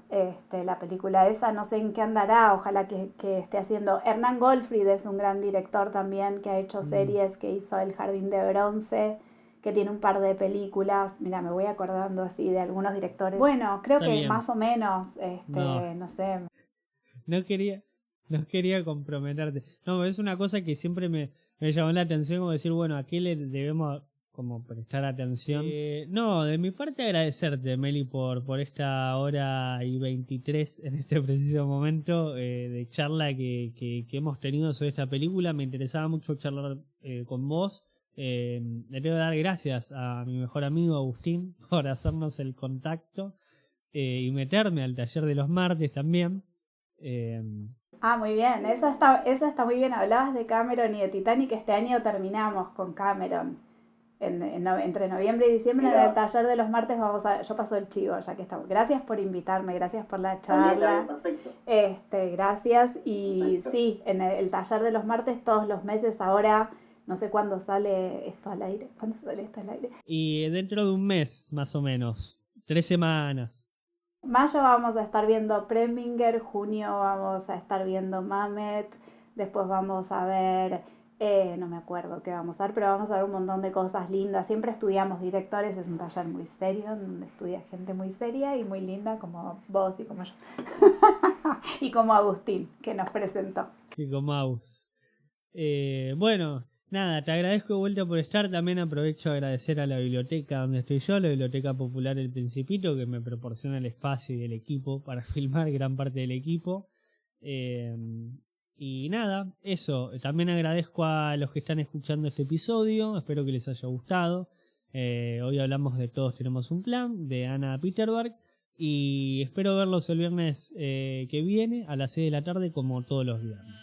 La película esa, no sé en qué andará, ojalá que esté haciendo. Hernán Goldfried es un gran director también, que ha hecho series, que hizo El Jardín de Bronce, que tiene un par de películas. Mira, me voy acordando así de algunos directores. Bueno, creo está que bien. Más o menos, no sé. No quería comprometerte. No, es una cosa que siempre me llamó la atención, como decir, bueno, ¿a qué le debemos como prestar atención? No, de mi parte agradecerte, Meli, por esta hora y 23 en este preciso momento de charla que hemos tenido sobre esta película. Me interesaba mucho charlar con vos. Le tengo que dar gracias a mi mejor amigo Agustín por hacernos el contacto y meterme al taller de los martes también. Muy bien, eso está muy bien. Hablabas de Cameron y de Titanic. Este año terminamos con Cameron. Entre noviembre y diciembre en el taller de los martes yo paso el chivo, ya que estamos. Gracias por invitarme, gracias por la charla. Perfecto. Gracias. Y Perfecto. Sí, en el taller de los martes todos los meses ahora. No sé cuándo sale esto al aire. ¿Cuándo sale esto al aire? Y dentro de un mes, más o menos. 3 semanas. Mayo vamos a estar viendo Preminger, junio vamos a estar viendo Mamet, después vamos a ver, no me acuerdo qué vamos a ver, pero vamos a ver un montón de cosas lindas. Siempre estudiamos directores, es un taller muy serio, donde estudia gente muy seria y muy linda como vos y como yo. Y como Agustín, que nos presentó. Y como Aus. Bueno, nada, te agradezco de vuelta por estar. También aprovecho a agradecer a la biblioteca donde estoy yo, la Biblioteca Popular El Principito, que me proporciona el espacio y el equipo para filmar gran parte del equipo. Y nada, eso. También agradezco a los que están escuchando este episodio. Espero que les haya gustado. Hoy hablamos de Todos Tenemos un Plan, de Anna Peterberg. Y espero verlos el viernes que viene a las 6 de la tarde, como todos los viernes.